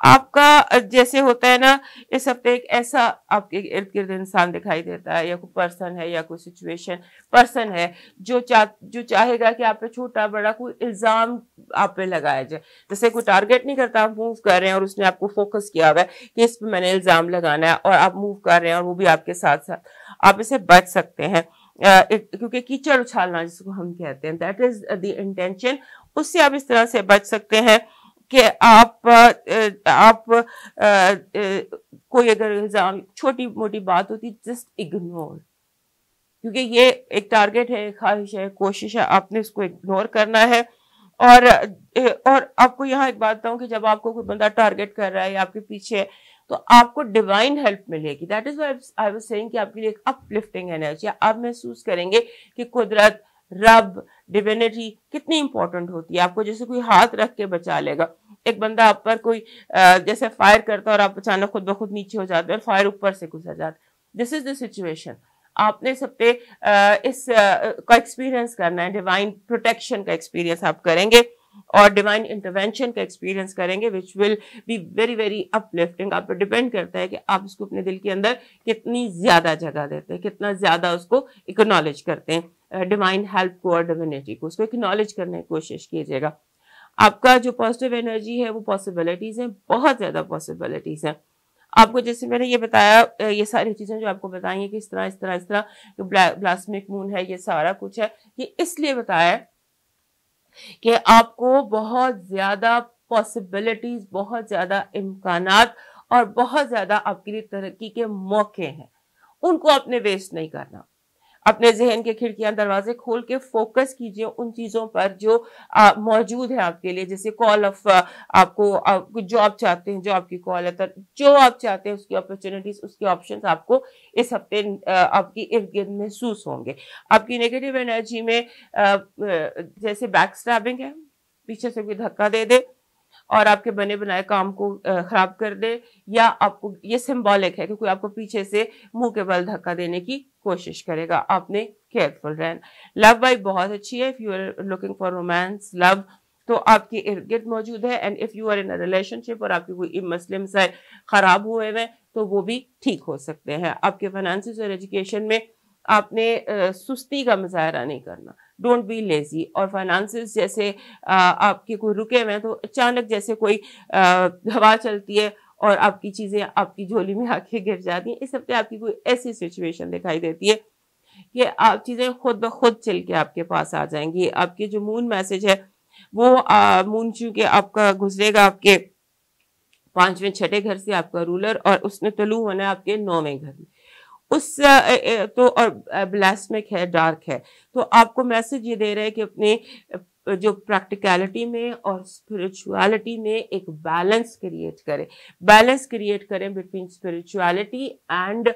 आपका जैसे होता है ना, इस हफ्ते एक ऐसा आपके इर्द गिर्द इंसान दिखाई देता है या कोई पर्सन है या कोई सिचुएशन पर्सन है जो चाहेगा कि आप पे छोटा बड़ा कोई इल्जाम आप पे लगाया जाए। जैसे कोई टारगेट नहीं करता, आप मूव कर रहे हैं और उसने आपको फोकस किया हुआ है कि इस पे मैंने इल्जाम लगाना है, और आप मूव कर रहे हैं और वो भी आपके साथ साथ, आप इसे बच सकते हैं। क्योंकि कीचड़ उछालना जिसको हम कहते हैं, दैट इज द इंटेंशन, उससे आप इस तरह से बच सकते हैं कि आप कोई अगर इल्जाम, छोटी मोटी बात होती, जस्ट इग्नोर, क्योंकि ये एक टारगेट है, ख्वाहिश है, कोशिश है, आपने उसको इग्नोर करना है। और आपको यहाँ एक बात बताऊं कि जब आपको कोई बंदा टारगेट कर रहा है या आपके पीछे है, तो आपको डिवाइन हेल्प मिलेगी। That is why I was saying कि आपके लिए एक अपलिफ्टिंग एनर्जी, आप महसूस करेंगे कि कुदरत, रब, डिविनिटी कितनी इंपॉर्टेंट होती है। आपको जैसे कोई हाथ रख के बचा लेगा। एक बंदा आप पर कोई जैसे फायर करता है और आप अचानक खुद ब खुद नीचे हो जाते हैं और फायर ऊपर से गुजर जाता है। This is the situation. आपने सब पे इस का एक्सपीरियंस करना है, डिवाइन प्रोटेक्शन का एक्सपीरियंस आप करेंगे और डिवाइन इंटरवेंशन का एक्सपीरियंस करेंगे, which will be very very uplifting. आप पर डिपेंड करता है कि आप इसको अपने दिल के अंदर कितनी ज्यादा जगह देते हैं, कितना ज्यादा उसको एक्नॉलेज करते हैं, डिवाइन हेल्प को और डिविनिटी को, उसको एक्नॉलेज करने की कोशिश कीजिएगा। आपका जो पॉजिटिव एनर्जी है वो पॉसिबिलिटीज है, बहुत ज्यादा पॉसिबिलिटीज है। आपको जैसे मैंने ये बताया, ये सारी चीजें जो आपको बताई हैं कि इस तरह ब्लास्मिक मून है, ये सारा कुछ है, ये इसलिए बताया कि आपको बहुत ज्यादा पॉसिबिलिटीज, बहुत ज्यादा इम्कानात और बहुत ज्यादा आपके लिए तरक्की के मौके हैं, उनको आपने वेस्ट नहीं करना। अपने जहन के खिड़कियां दरवाजे खोल के फोकस कीजिए उन चीजों पर जो मौजूद है आपके लिए। जैसे कॉल ऑफ, आपको जॉब चाहते हैं, जॉब की कॉल है, तो जो आप चाहते हैं उसकी अपॉर्चुनिटीज, उसके ऑप्शंस आपको इस हफ्ते आपकी इर्द गिर्द महसूस होंगे। आपकी नेगेटिव एनर्जी में जैसे बैक स्टैबिंग है, पीछे से कोई धक्का दे दे और आपके बने बनाए काम को खराब कर दे, या आपको ये सिंबॉलिक है कि कोई आपको पीछे से मुंह के बल धक्का देने की कोशिश करेगा, आपने केयरफुल रहना। लव वाइब बहुत अच्छी है, if you are looking for romance, love तो आपके इर्द गिर्द मौजूद है। And if you are in a relationship और आपके कोई मुस्लिम से खराब हुए हुए तो वो भी ठीक हो सकते हैं। आपके फाइनेंसेस और एजुकेशन में आपने सुस्ती का मुजाहरा नहीं करना, डोंट बी लेजी। और फाइनेंसेस जैसे आपके कोई रुके हुए हैं तो अचानक जैसे कोई हवा चलती है और आपकी चीजें आपकी झोली में आके गिर जाती हैं, इस हफ्ते आपकी कोई ऐसी सिचुएशन दिखाई देती है कि आप चीजें खुद ब खुद चल के आपके पास आ जाएंगी। आपके जो मून मैसेज है वो मून चूंकि आपका गुजरेगा आपके 5वें छठे घर से आपका रूलर, और उसने तलू होना है आपके 9वें घर में। उस तो और ब्लास्मिक है, डार्क है, तो आपको मैसेज ये दे रहे हैं कि अपने जो प्रैक्टिकलिटी में और स्पिरिचुअलिटी में एक बैलेंस क्रिएट करें। बैलेंस क्रिएट करें बिटवीन स्पिरिचुअलिटी एंड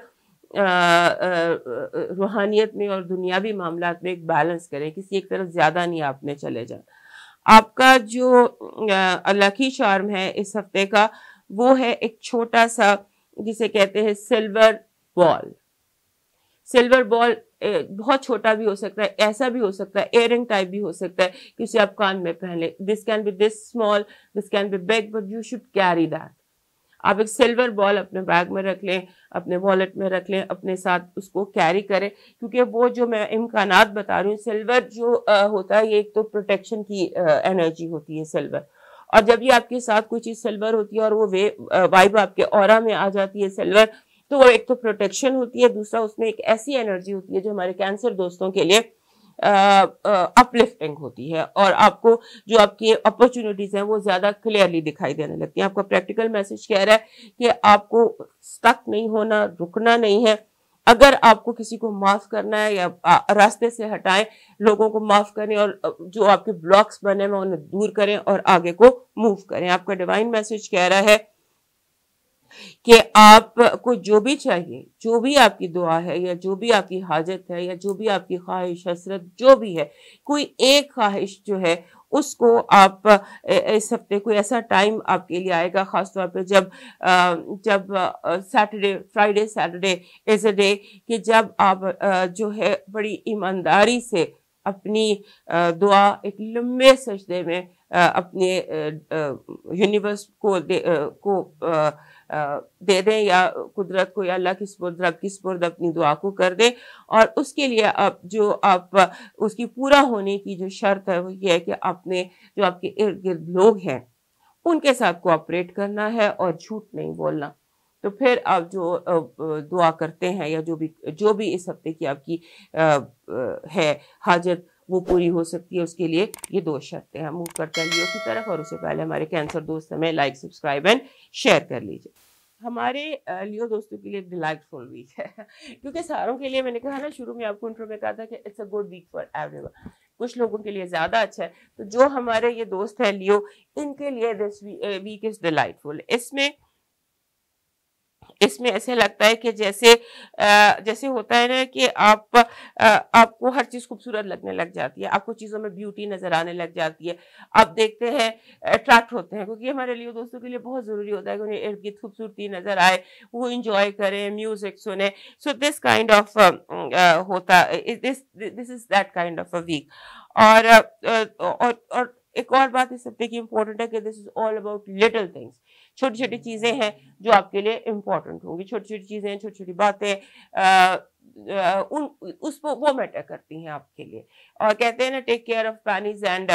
रूहानियत में और दुनियावी मामलात में एक बैलेंस करें, किसी एक तरफ ज्यादा नहीं आपने चले जाना। आपका जो लकी चार्म है इस हफ्ते का, वो है एक छोटा सा जिसे कहते हैं सिल्वर बॉल। सिल्वर बॉल बहुत छोटा भी हो सकता है, ऐसा भी हो सकता है एयरिंग टाइप भी हो सकता है कि उसे आप कान में पहन ले। This can be this small, this can be big, but you should carry that. आप एक सिल्वर बॉल अपने बैग में रख लें, अपने वॉलेट में रख लें, अपने साथ उसको कैरी करें, क्योंकि वो जो मैं इम्कानात बता रही हूँ, सिल्वर जो होता है ये एक तो प्रोटेक्शन की एनर्जी होती है सिल्वर, और जब ये आपके साथ कोई चीज सिल्वर होती है और वो वाइब आपके ऑरा में आ जाती है सिल्वर, तो वो एक तो प्रोटेक्शन होती है, दूसरा उसमें एक ऐसी एनर्जी होती है जो हमारे कैंसर दोस्तों के लिए अपलिफ्टिंग होती है, और आपको जो आपकी अपॉर्चुनिटीज हैं वो ज्यादा क्लियरली दिखाई देने लगती हैं। आपका प्रैक्टिकल मैसेज कह रहा है कि आपको स्टक नहीं होना, रुकना नहीं है। अगर आपको किसी को माफ करना है या रास्ते से हटाएं, लोगों को माफ करें और जो आपके ब्लॉक्स बने हैं उन्हें दूर करें और आगे को मूव करें। आपका डिवाइन मैसेज कह रहा है कि आपको जो भी चाहिए, जो भी आपकी दुआ है या जो भी आपकी हाजत है या जो भी आपकी ख्वाहिश हसरत जो भी है, कोई एक ख्वाहिश जो है उसको आप इस हफ्ते कोई ऐसा टाइम आपके लिए आएगा, खासतौर पे जब Saturday, Friday Saturday is a day कि जब आप जो है बड़ी ईमानदारी से अपनी दुआ एक लंबे सजदे में अपने यूनिवर्स को दे दें या कुदरत को या अल्लाह की सुपुर्द, रब की सुपुर्द अपनी दुआ को कर दें। और उसके लिए आप जो आप उसकी पूरा होने की जो शर्त है वो ये है कि आपने जो आपके इर्द गिर्द लोग हैं उनके साथ कोऑपरेट करना है और झूठ नहीं बोलना। तो फिर आप जो दुआ करते हैं या जो भी इस हफ्ते की आपकी है हाजत वो पूरी हो सकती है। उसके लिए ये 2 शर्तें हैं। मूव करते हैं लियो की तरफ, और उससे पहले हमारे कैंसर दोस्त हमें लाइक, सब्सक्राइब एंड शेयर कर लीजिए। हमारे लियो दोस्तों के लिए डिलाइटफुल वीक है क्योंकि सारों के लिए मैंने कहा ना, शुरू में आपको इंट्रो में कहा था कि it's a good week for everyone. कुछ लोगों के लिए ज्यादा अच्छा है, तो जो हमारे ये दोस्त है लियो, इनके लिए दिस वीक इज डिलाइटफुल। इसमें ऐसे लगता है कि जैसे होता है ना कि आपको हर चीज खूबसूरत लगने लग जाती है, आपको चीजों में ब्यूटी नजर आने लग जाती है, आप देखते हैं अट्रैक्ट होते हैं, क्योंकि हमारे लिए दोस्तों के लिए बहुत जरूरी होता है कि उन्हें इर्द गिर्द खूबसूरती नजर आए, वो इंजॉय करें, म्यूजिक सुने। सो दिस काइंड ऑफ होता, this is that kind of a week. और एक और बात इस हफ्ते की इम्पोर्टेंट है कि this is all about little things. छोटी छोटी चीजें हैं जो आपके लिए इम्पोर्टेंट होंगी, छोटी छोटी चीजें, छोटी छोटी बातें उन उसको वो मैटर करती हैं आपके लिए। और कहते हैं ना, take care of pennies and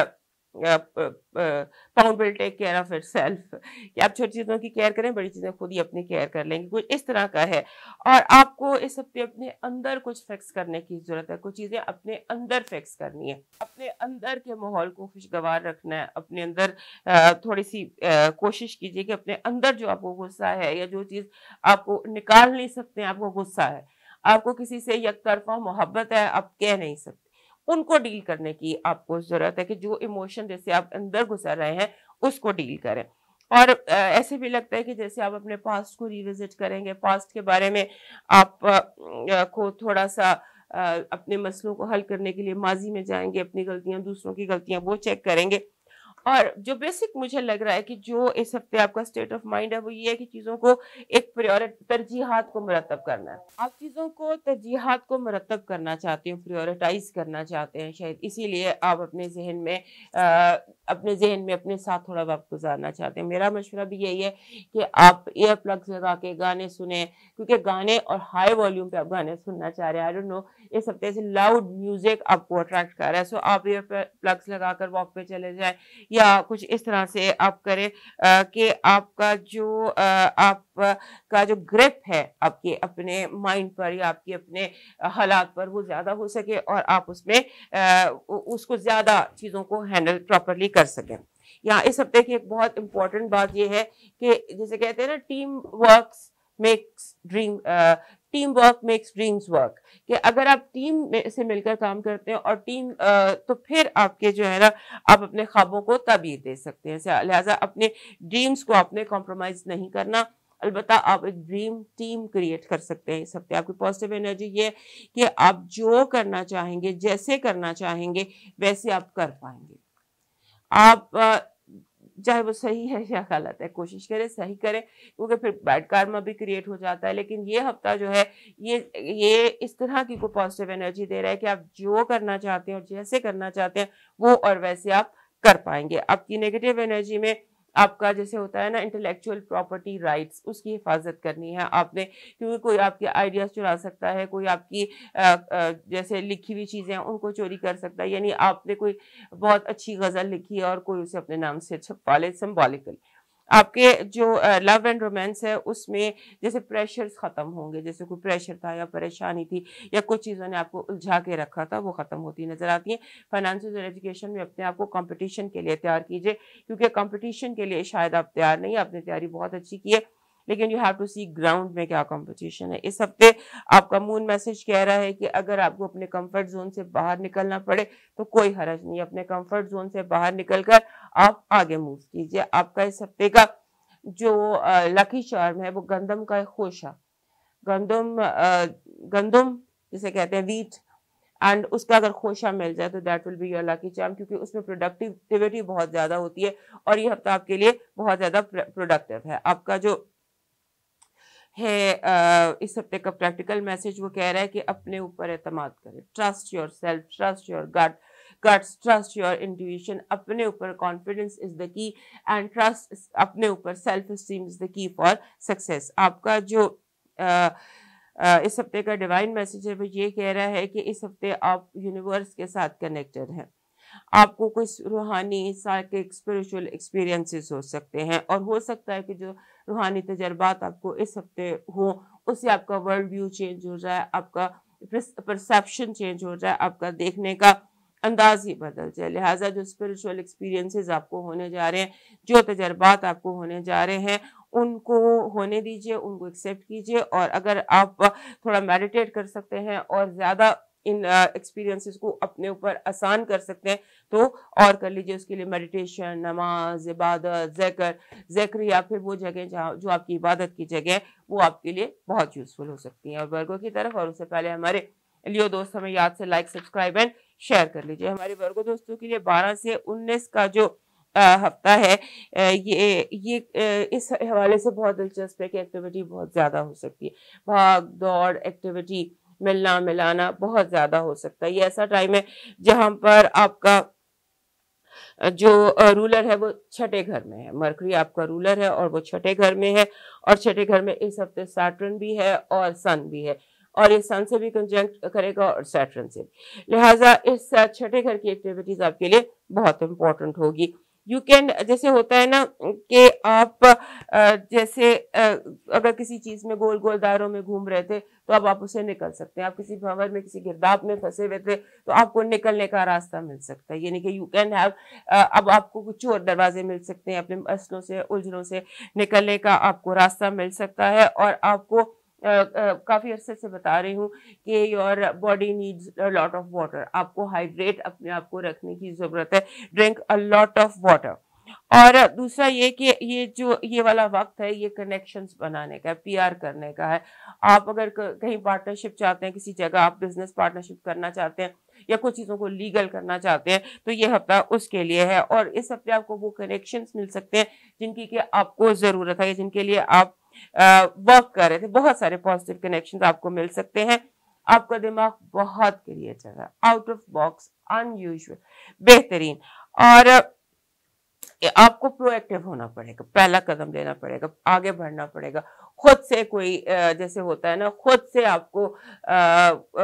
pound will take care of itself, कि आप छोटी चीजों की केयर करें, बड़ी चीजें खुद ही अपनी केयर कर लेंगे। कुछ इस तरह का है। और आपको इस हफ्ते अपने अंदर कुछ फिक्स करने की जरूरत है, कुछ चीजें अपने अंदर फिक्स करनी है, अपने अंदर के माहौल को खुशगवार रखना है, अपने अंदर थोड़ी सी कोशिश कीजिए कि अपने अंदर जो आपको गुस्सा है या जो चीज आपको निकाल नहीं सकते, आपको गुस्सा है, आपको किसी से एकतरफा मोहब्बत है, आप कह नहीं सकते, उनको डील करने की आपको जरूरत है कि जो इमोशन जैसे आप अंदर गुजर रहे हैं उसको डील करें। और ऐसे भी लगता है कि जैसे आप अपने पास्ट को रिविजिट करेंगे, पास्ट के बारे में आप को थोड़ा सा अपने मसलों को हल करने के लिए माजी में जाएंगे, अपनी गलतियां, दूसरों की गलतियां वो चेक करेंगे। और जो बेसिक मुझे लग रहा है कि जो इस हफ्ते आपका स्टेट ऑफ माइंड है वो ये है कि चीज़ों को एक तरजीहात को मुरतब करना है। आप चीज़ों को तरजीहात को मुरतब करना चाहते हो, प्रायोरिटाइज करना चाहते हैं, शायद इसीलिए आप अपने जहन में अपने साथ थोड़ा वक्त गुजारना चाहते हैं। मेरा मशवरा भी यही है कि आप ईयर प्लग्स लगा के गाने सुने, क्योंकि गाने और हाई वॉल्यूम पे आप गाने सुनना चाह रहे हैं। आई डोंट नो, इस हफ्ते से लाउड म्यूजिक आपको अट्रैक्ट कर रहा है, सो आप ईयर प्लग्स लगाकर वॉक पे चले जाएं या कुछ इस तरह से आप करें कि आपका जो ग्रिप है आपके अपने माइंड पर या आपके अपने हालात पर वो ज्यादा हो सके और आप उसमें उसको ज्यादा चीजों को हैंडल प्रॉपरली कर सकें। यहाँ इस हफ्ते की एक बहुत इंपॉर्टेंट बात यह है कि जैसे कहते हैं ना, team work makes dreams work, कि अगर आप टीम में से मिलकर काम करते हैं और तो फिर आपके जो है ना, आप अपने ख्वाबों को ताबीर दे सकते हैं। लिहाजा अपने ड्रीम्स को आपने कॉम्प्रोमाइज नहीं करना, अलबत्ता आप एक ड्रीम टीम क्रिएट कर सकते हैं। इस हफ्ते आपकी पॉजिटिव एनर्जी ये है कि आप जो करना चाहेंगे, जैसे करना चाहेंगे, वैसे आप कर पाएंगे। आप चाहे वो सही है या गलत है, कोशिश करें सही करें, क्योंकि फिर बैड कार्मा भी क्रिएट हो जाता है। लेकिन ये हफ्ता जो है ये इस तरह की कोई पॉजिटिव एनर्जी दे रहा है कि आप जो करना चाहते हैं और जैसे करना चाहते हैं वो और वैसे आप कर पाएंगे। आपकी नेगेटिव एनर्जी में आपका जैसे होता है ना, इंटेलेक्चुअल प्रॉपर्टी राइट्स, उसकी हिफाजत करनी है आपने, क्योंकि कोई आपके आइडियाज चुरा सकता है, कोई आपकी जैसे लिखी हुई चीजें हैं उनको चोरी कर सकता है। यानी आपने कोई बहुत अच्छी गजल लिखी है और कोई उसे अपने नाम से छपवा ले सिंबॉलिकली। आपके जो लव एंड रोमांस है उसमें जैसे प्रेशर्स खत्म होंगे, जैसे कोई प्रेशर था या परेशानी थी या कुछ चीज़ों ने आपको उलझा के रखा था, वो खत्म होती नजर आती है। फाइनेंशियल और एजुकेशन में अपने आप को कंपटीशन के लिए तैयार कीजिए, क्योंकि कंपटीशन के लिए शायद आप तैयार नहीं, आपने तैयारी बहुत अच्छी की है, लेकिन you have to see ground में क्या कंपटीशन है। इस हफ्ते आपका मून मैसेज कह रहा है कि अगर आपको अपने कंफर्ट जोन से बाहर निकलना पड़े तो कोई हरज नहीं, अपने कंफर्ट जोन से बाहर निकलकर आप आगे मूव कीजिए। आपका इस हफ्ते का जो लकी चार्म है वो गंदम का खोशा, गंदम जिसे कहते हैं वीट, एंड उसका अगर खोशा मिल जाए तो that will be your lucky charm, क्योंकि उसमें प्रोडक्टिविटी बहुत ज्यादा होती है और ये हफ्ता आपके लिए बहुत ज्यादा प्रोडक्टिव है। आपका जो है इस हफ्ते का प्रैक्टिकल मैसेज वो कह रहा है कि अपने ऊपर एतमाद करें, trust your self, trust your guts, trust your intuition, अपने ऊपर confidence is the key, and trust अपने ऊपर, self esteem is the key for success. आपका जो इस हफ्ते का डिवाइन मैसेज है वो ये कह रहा है कि इस हफ्ते आप यूनिवर्स के साथ कनेक्टेड हैं, आपको कुछ रूहानी साइकिक स्पिरिचुअल एक्सपीरियंसेस हो सकते हैं, और हो सकता है कि जो रूहानी तजर्बात आपको इस हफ्ते हो उससे आपका वर्ल्ड व्यू चेंज हो जाए, आपका परसेप्शन चेंज हो जाए, आपका देखने का अंदाज ही बदल जाए। लिहाजा जो स्पिरिचुअल एक्सपीरियंसेस आपको होने जा रहे हैं, जो तजर्बात आपको होने जा रहे हैं, उनको होने दीजिए, उनको एक्सेप्ट कीजिए, और अगर आप थोड़ा मेडिटेट कर सकते हैं और ज़्यादा इन एक्सपीरियंसेस को अपने ऊपर आसान कर सकते हैं तो और कर लीजिए। उसके लिए मेडिटेशन, नमाज, इबादत, ज़िक्र या फिर वो जगह जहाँ जो आपकी इबादत की जगह है वो आपके लिए बहुत यूजफुल हो सकती हैं। और वर्गों की तरफ, और उससे पहले हमारे लियो दोस्त हमें याद से लाइक, सब्सक्राइब एंड शेयर कर लीजिए। हमारे वर्गों दोस्तों के लिए 12 से 19 का जो हफ्ता है ये इस हवाले से बहुत दिलचस्प है कि एक्टिविटी बहुत ज़्यादा हो सकती है, भाग दौड़ एक्टिविटी, मिलना मिलाना बहुत ज्यादा हो सकता है। ये ऐसा टाइम है जहां पर आपका जो रूलर है वो छठे घर में है, मरकरी आपका रूलर है और वो छठे घर में है, और छठे घर में इस हफ्ते सैटर्न भी है और सन भी है, और ये सन से भी कंजंक्ट करेगा और सैटर्न से। लिहाजा इस छठे घर की एक्टिविटीज आपके लिए बहुत इंपॉर्टेंट होगी। यू कैन, जैसे होता है ना कि आप जैसे अगर किसी चीज में गोल गोल दायरों में घूम रहे थे तो अब आप उसे निकल सकते हैं। आप किसी भंवर में, किसी गिरदाव में फंसे हुए थे तो आपको निकलने का रास्ता मिल सकता है। यानी कि यू कैन हैव, अब आपको कुछ और दरवाजे मिल सकते हैं, अपने मसलों से, उलझनों से निकलने का आपको रास्ता मिल सकता है। और आपको काफी अरसे से बता रही हूँ कि your body needs a lot of water, आपको हाइड्रेट अपने आप को रखने की जरूरत है, drink a lot of water. और दूसरा ये कि ये वाला वक्त है ये कनेक्शंस बनाने का है, पीआर करने का है। आप अगर कहीं पार्टनरशिप चाहते हैं, किसी जगह आप बिजनेस पार्टनरशिप करना चाहते हैं या कुछ चीज़ों को लीगल करना चाहते हैं तो ये हफ्ता उसके लिए है। और इस हफ्ते आपको वो कनेक्शंस मिल सकते हैं जिनकी कि आपको ज़रूरत है, जिनके लिए आप वर्क कर रहे थे। बहुत सारे पॉजिटिव कनेक्शंस आपको मिल सकते हैं। आपका दिमाग बहुत क्रिएटिव है, आउट ऑफ बॉक्स, अनयूजुअल, बेहतरीन। और आपको प्रोएक्टिव होना पड़ेगा, पहला कदम लेना पड़ेगा, आगे बढ़ना पड़ेगा, खुद से कोई जैसे होता है ना, खुद से आपको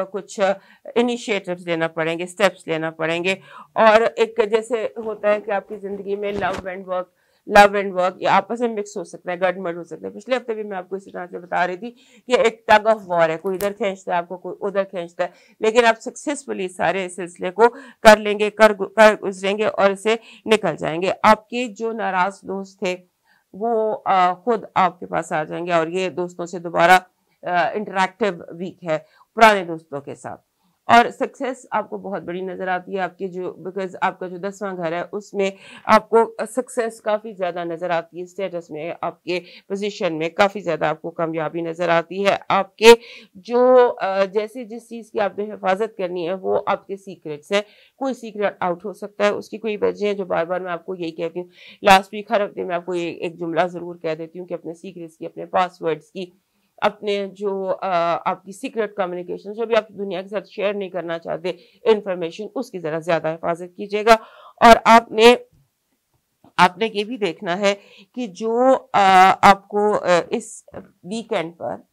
कुछ इनिशिएटिव्स लेना पड़ेंगे, स्टेप्स लेना पड़ेंगे। और एक जैसे होता है कि आपकी जिंदगी में love and work love and work ये आपस में मिक्स हो सकता है, गड़मड़ हो सकता है। पिछले हफ्ते भी मैं आपको इसी तरह से बता रही थी कि एक टग ऑफ वॉर है, कोई इधर खींचता है आपको, कोई उधर खींचता है, लेकिन आप सक्सेसफुली सारे सिलसिले को कर लेंगे, कर गुजरेंगे और इसे निकल जाएंगे। आपके जो नाराज दोस्त थे वो खुद आपके पास आ जाएंगे और ये दोस्तों से दोबारा इंटरैक्टिव वीक है पुराने दोस्तों के साथ। और सक्सेस आपको बहुत बड़ी नजर आती है आपके जो, बिकॉज आपका जो 10वां घर है उसमें आपको सक्सेस काफी ज्यादा नजर आती है, स्टेटस में, आपके पोजीशन में काफी ज्यादा आपको कामयाबी नजर आती है। आपके जो जैसे जिस चीज की आपने हिफाजत करनी है वो आपके सीक्रेट्स है, कोई सीक्रेट आउट हो सकता है, उसकी कोई वजह है जो बार बार मैं आपको यही कहती हूँ। लास्ट वीक हर हफ्ते मैं आपको एक जुमला जरूर कह देती हूँ कि अपने सीक्रेट्स की, अपने पासवर्ड्स की, अपने जो आपकी सीक्रेट कम्युनिकेशन जो भी आप दुनिया के साथ शेयर नहीं करना चाहते इंफॉर्मेशन, उसकी जरा ज्यादा हिफाजत कीजिएगा। और आपने ये भी देखना है कि जो आपको इस वीकेंड पर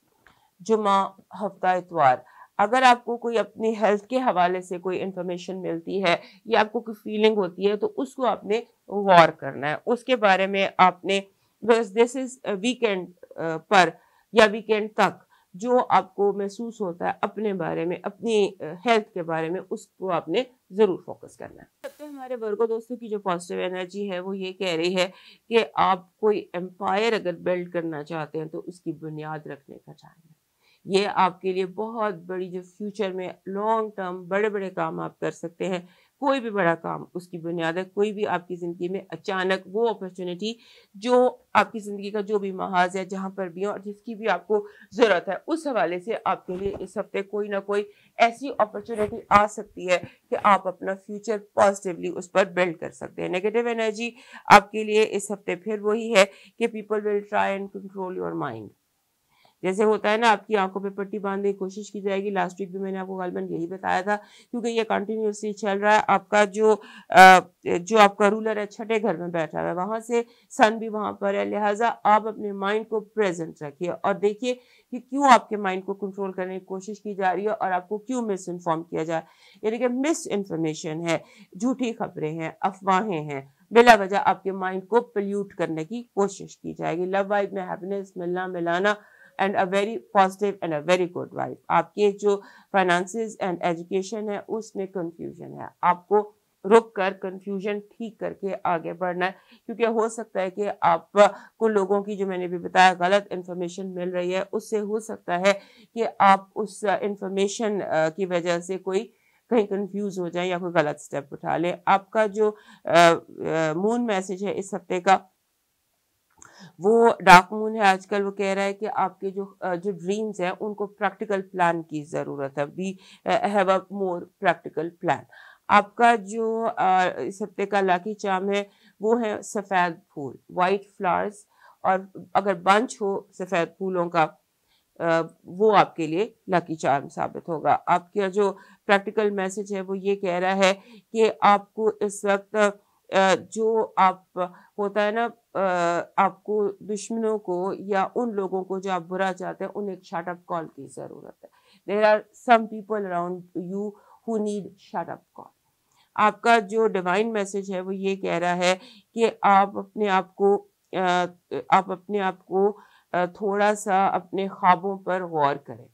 जुमा, हफ्ता, इतवार, अगर आपको कोई अपनी हेल्थ के हवाले से कोई इंफॉर्मेशन मिलती है या आपको कोई फीलिंग होती है तो उसको आपने गौर करना है, उसके बारे में आपने, दिस इज वीकेंड पर या वीकेंड तक जो आपको महसूस होता है अपने बारे में, अपनी हेल्थ के बारे में, उसको आपने जरूर फोकस करना है। तो हमारे वर्गो दोस्तों की जो पॉजिटिव एनर्जी है वो ये कह रही है कि आप कोई एम्पायर अगर बिल्ड करना चाहते हैं तो उसकी बुनियाद रखने का टाइम है। ये आपके लिए बहुत बड़ी, जो फ्यूचर में लॉन्ग टर्म बड़े बड़े काम आप कर सकते हैं, कोई भी बड़ा काम उसकी बुनियाद है। कोई भी आपकी ज़िंदगी में अचानक वो अपॉर्चुनिटी जो आपकी ज़िंदगी का जो भी महाज है, जहाँ पर भी हो और जिसकी भी आपको ज़रूरत है, उस हवाले से आपके लिए इस हफ्ते कोई ना कोई ऐसी अपॉर्चुनिटी आ सकती है कि आप अपना फ्यूचर पॉजिटिवली उस पर बिल्ड कर सकते हैं। नेगेटिव एनर्जी आपके लिए इस हफ्ते फिर वही है कि people will try and control your mind. जैसे होता है ना, आपकी आंखों पे पट्टी बांधने की कोशिश की जाएगी। लास्ट वीक भी मैंने आपको गालिबन यही बताया था, क्योंकि ये कंटिन्यूसली चल रहा है। आपका जो आपका रूलर है छठे घर में बैठा हुआ है, वहां से सन भी वहां पर है, लिहाजा आप अपने माइंड को प्रेजेंट रखिए और देखिए कि क्यों आपके माइंड को कंट्रोल करने की कोशिश की जा रही है और आपको क्यों मिस इन्फॉर्म किया जा रहा है। यानी कि मिस इन्फॉर्मेशन है, झूठी खबरें हैं, अफवाहें हैं, बिला वजह आपके माइंड को पोल्यूट करने की कोशिश की जाएगी। लव वाइब में हैप्पीनेस, मिलना मिलाना and a very positive and a very good vibe. आपके जो फाइनेंसेस एंड एजुकेशन है उसमें कंफ्यूजन है, आपको रुक कर कंफ्यूजन ठीक करके आगे बढ़ना है, क्योंकि हो सकता है कि आपको लोगों की, जो मैंने भी बताया, गलत इन्फॉर्मेशन मिल रही है। उससे हो सकता है कि आप उस इन्फॉर्मेशन की वजह से कोई कहीं कंफ्यूज हो जाए या कोई गलत स्टेप उठा ले। आपका जो मून मैसेज है इस हफ्ते का वो डार्क मून है आजकल। वो कह रहा है कि आपके जो ड्रीम्स हैं उनको प्रैक्टिकल प्लान की ज़रूरत है। We have a more practical plan. आपका जो इस हफ्ते का लाकी चार्म है वो है सफ़ेद फूल, वाइट फ्लावर्स, और अगर बंच हो सफ़ेद फूलों का वो आपके लिए लकी चार्म साबित होगा। आपका जो प्रैक्टिकल मैसेज है वो ये कह रहा है कि आपको इस वक्त जो आप होता है ना, आपको दुश्मनों को या उन लोगों को जो आप बुरा चाहते हैं उन्हें एक शट अप कॉल की ज़रूरत है। There are some people around you who need shut up call. आपका जो डिवाइन मैसेज है वो ये कह रहा है कि आप अपने आप को थोड़ा सा अपने ख्वाबों पर गौर करें।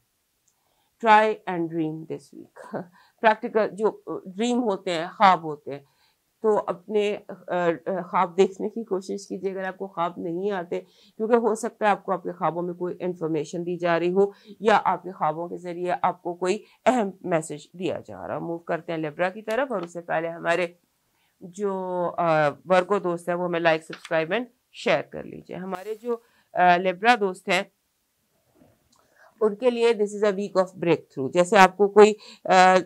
Try and dream this week. Practical जो ड्रीम होते हैं, ख्वाब होते हैं, तो अपने ख्वाब देखने की कोशिश कीजिए अगर आपको ख्वाब नहीं आते, क्योंकि हो सकता है आपको आपके ख्वाबों में कोई इन्फॉर्मेशन दी जा रही हो या आपके ख्वाबों के जरिए आपको कोई अहम मैसेज दिया जा रहा हो। मूव करते हैं लिब्रा की तरफ, और उससे पहले हमारे जो वर्गो दोस्त हैं वो हमें लाइक, सब्सक्राइब एंड शेयर कर लीजिए। हमारे जो लिब्रा दोस्त हैं उनके लिए this is a week of breakthrough. जैसे आपको कोई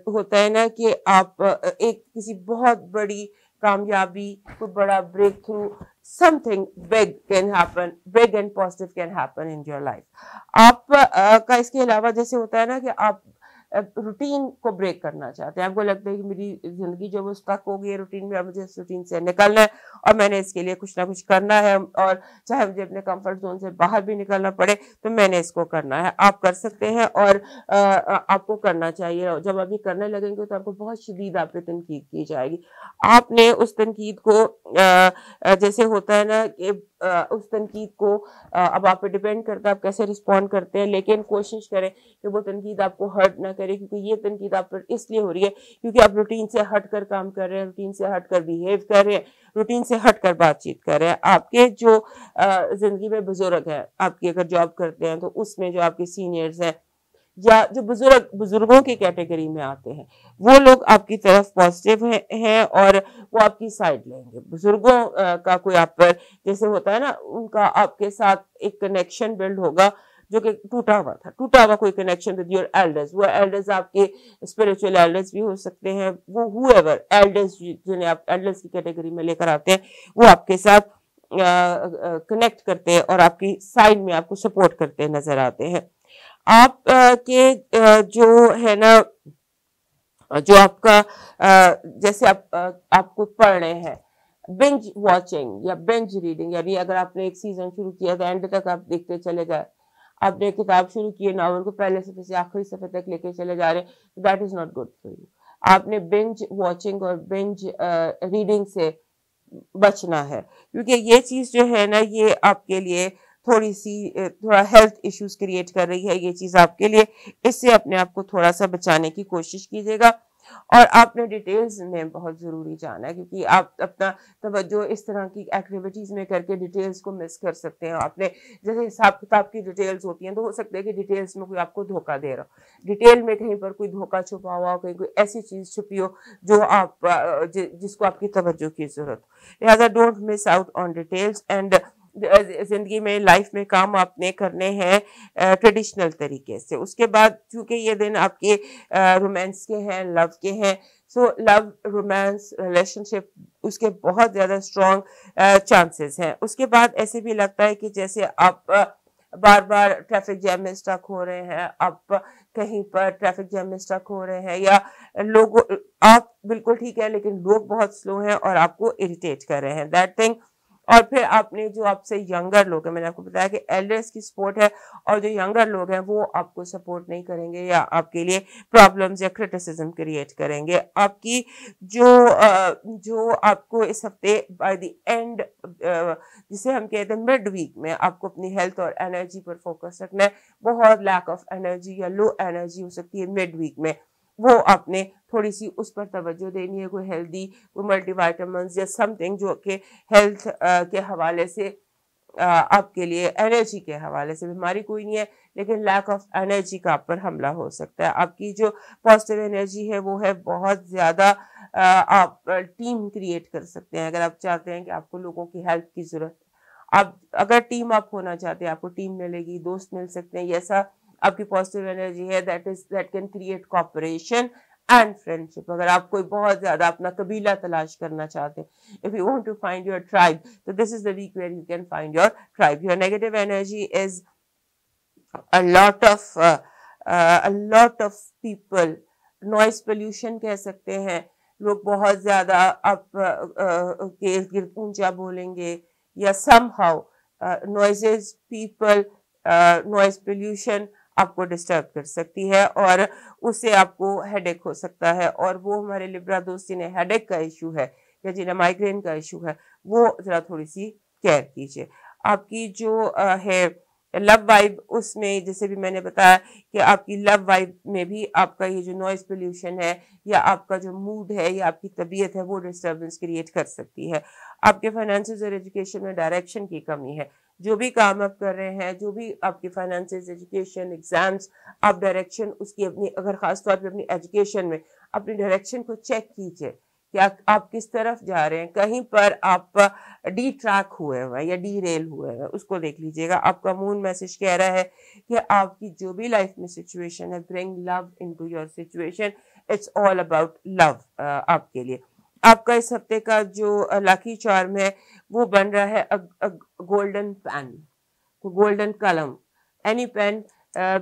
होता है ना कि आप एक किसी बहुत बड़ी कामयाबी, कोई बड़ा breakthrough, something big can happen, big and positive can happen in your life. आप का इसके अलावा जैसे होता है ना कि आप रूटीन को ब्रेक करना चाहते हैं। आपको लगता है कि मेरी जिंदगी जो वो स्टक हो गई है रूटीन में, अब मुझे इस रूटीन से निकलना है और मैंने इसके लिए कुछ ना कुछ करना है, और चाहे मुझे अपने कंफर्ट जोन से बाहर भी निकलना पड़े तो मैंने इसको करना है। आप कर सकते हैं और आपको करना चाहिए। जब आप ये करने लगेंगे तो आपको बहुत शदीद आप पे तनकीद की जाएगी। आपने उस तनकीद को जैसे होता है ना कि उस तनकीद को अब आप पे डिपेंड करता है आप कैसे रिस्पॉन्ड करते हैं, लेकिन कोशिश करें कि वो तनकीद आपको हर्ट ना करे, क्योंकि ये तनकीद आप पर इसलिए हो रही है क्योंकि आप रूटीन से हट कर काम कर रहे हैं, रूटीन से हट कर बिहेव कर रहे हैं, रूटीन से हट कर बातचीत कर रहे हैं। आपके जो जिंदगी में बुजुर्ग है, आपकी अगर जॉब करते हैं तो उसमें जो आपके सीनियर्स हैं या जो बुजुर्गों की कैटेगरी में आते हैं, वो लोग आपकी तरफ पॉजिटिव हैं और वो आपकी साइड लेंगे। बुजुर्गों का कोई आप पर जैसे होता है ना, उनका आपके साथ एक कनेक्शन बिल्ड होगा जो कि टूटा हुआ कोई कनेक्शन विद योर एल्डर्स। वो एल्डर्स आपके स्पिरिचुअल एल्डर्स भी हो सकते हैं, वो हुएवर एल्डर्स जिन्हें आप एल्डर्स की कैटेगरी में लेकर आते हैं, वो आपके साथ कनेक्ट करते हैं और आपकी साइड में आपको सपोर्ट करते नजर आते हैं। आप के जो है ना, जो आपका जैसे आपको पढ़ रहे हैं, बिंज वॉचिंग या बिंज रीडिंग, यानी अगर आपने एक सीजन शुरू किया तो एंड तक आप देखते चले जाए। आपने एक किताब शुरू की है, नावल को पहले सफे से आखिरी सफे तक लेके चले जा रहे हैं, तो that is not good for you. आपने बिंज वॉचिंग और बिंज रीडिंग से बचना है, क्योंकि ये चीज जो है ना, ये आपके लिए थोड़ा हेल्थ इश्यूज क्रिएट कर रही है ये चीज आपके लिए। इससे अपने आप को थोड़ा सा बचाने की कोशिश कीजिएगा। और आपने डिटेल्स में बहुत जरूरी जाना है, क्योंकि आप अपना तवज्जो इस तरह की एक्टिविटीज में करके डिटेल्स को मिस कर सकते हैं। आपने जैसे हिसाब किताब की डिटेल्स होती हैं, तो हो सकता है कि डिटेल्स में कोई आपको धोखा दे रहा हो, डिटेल में कहीं पर कोई धोखा छुपा हुआ हो, कहीं कोई ऐसी चीज छुपी हो जो आप जिसको आपकी तवज्जो की जरूरत हो। लिहाजा don't miss out on details. And जिंदगी में लाइफ में काम आपने करने हैं ट्रेडिशनल तरीके से। उसके बाद चूंकि ये दिन आपके रोमांस के हैं, लव के हैं, सो लव रोमांस रिलेशनशिप उसके बहुत ज्यादा स्ट्रॉन्ग चांसेस हैं। उसके बाद ऐसे भी लगता है कि जैसे आप बार बार ट्रैफिक जैम में स्टक हो रहे हैं, आप कहीं पर ट्रैफिक जैम में स्टक हो रहे हैं, या लोग आप बिल्कुल ठीक है लेकिन लोग बहुत स्लो हैं और आपको इरिटेट कर रहे हैं, दैट थिंग। और फिर आपने जो आपसे यंगर लोग हैं, मैंने आपको बताया कि एल्डर्स की सपोर्ट है, और जो यंगर लोग हैं वो आपको सपोर्ट नहीं करेंगे या आपके लिए प्रॉब्लम्स या क्रिटिसिज्म क्रिएट करेंगे। आपकी जो आपको इस हफ्ते बाय द एंड जिसे हम कहते हैं मिड वीक में, आपको अपनी हेल्थ और एनर्जी पर फोकस रखना है। बहुत लैक ऑफ एनर्जी या लो एनर्जी हो सकती है मिड वीक में, वो आपने थोड़ी सी उस पर तवज्जो देनी है। कोई हेल्दी, कोई मल्टीविटामिन्स या समथिंग जो कि हेल्थ के हवाले से आपके लिए, एनर्जी के हवाले से, बीमारी कोई नहीं है लेकिन लैक ऑफ एनर्जी का आप पर हमला हो सकता है। आपकी जो पॉजिटिव एनर्जी है वो है बहुत ज्यादा, आप टीम क्रिएट कर सकते हैं अगर आप चाहते हैं कि आपको लोगों की हेल्प की जरूरत है। आप अगर टीम आप होना चाहते हैं, आपको टीम मिलेगी, दोस्त मिल सकते हैं, ऐसा आपकी पॉजिटिव एनर्जी है that can create cooperation and friendship. अगर आप कोई बहुत ज्यादा अपना कबीला तलाश करना चाहते हैं, if you want to find your tribe, तो this is the week where you can find your tribe. Your negative energy is a lot of people, noise pollution कह सकते हैं, लोग बहुत ज्यादा आप के इर्द गिर्द ऊंचा बोलेंगे, या somehow noises people, noise pollution आपको डिस्टर्ब कर सकती है और उससे आपको हेडेक हो सकता है। और वो हमारे लिब्रा दोस्त जिन्हें हेडेक का इशू है या जिन्हें माइग्रेन का इशू है, वो जरा थोड़ी सी केयर कीजिए। आपकी जो है लव वाइब, उसमें जैसे भी मैंने बताया कि आपकी लव वाइब में भी आपका ये जो नॉइस पोल्यूशन है या आपका जो मूड है या आपकी तबीयत है वो डिस्टर्बेंस क्रिएट कर सकती है। आपके फाइनेंसेस और एजुकेशन में डायरेक्शन की कमी है। जो भी काम आप कर रहे हैं, जो भी आपके फाइनेंसेस, एजुकेशन, एग्जाम्स, आप डायरेक्शन उसकी अपनी, अगर खासतौर पर अपनी एजुकेशन में अपनी डायरेक्शन को चेक कीजिए कि आप किस तरफ जा रहे हैं। कहीं पर आप डी ट्रैक हुए हैं या डी रेल हुए हैं, उसको देख लीजिएगा। आपका मून मैसेज कह रहा है कि आपकी जो भी लाइफ में सिचुएशन है, bring love into your situation, it's all about love. आपके लिए आपका इस हफ्ते का जो लकी चार्म है वो बन रहा है गोल्डन पेन, गोल्डन कलम, any pen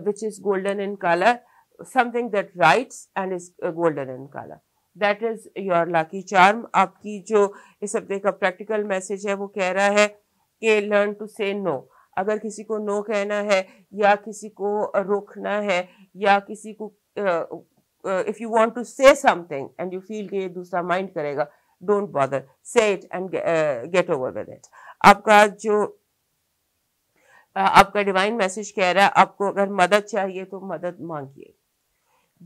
which is golden in colour something that writes and is golden in color. That is your lucky charm. आपकी जो इस हफ्ते का प्रैक्टिकल मैसेज है वो कह रहा है कि लर्न टू से नो। अगर किसी को नो कहना है या किसी को रोकना है या किसी को if you want to say something and you feel कि दूसरा माइंड करेगा, don't bother, say it and get over with it. आपका जो आपका डिवाइन मैसेज कह रहा है आपको अगर मदद चाहिए तो मदद मांगिए।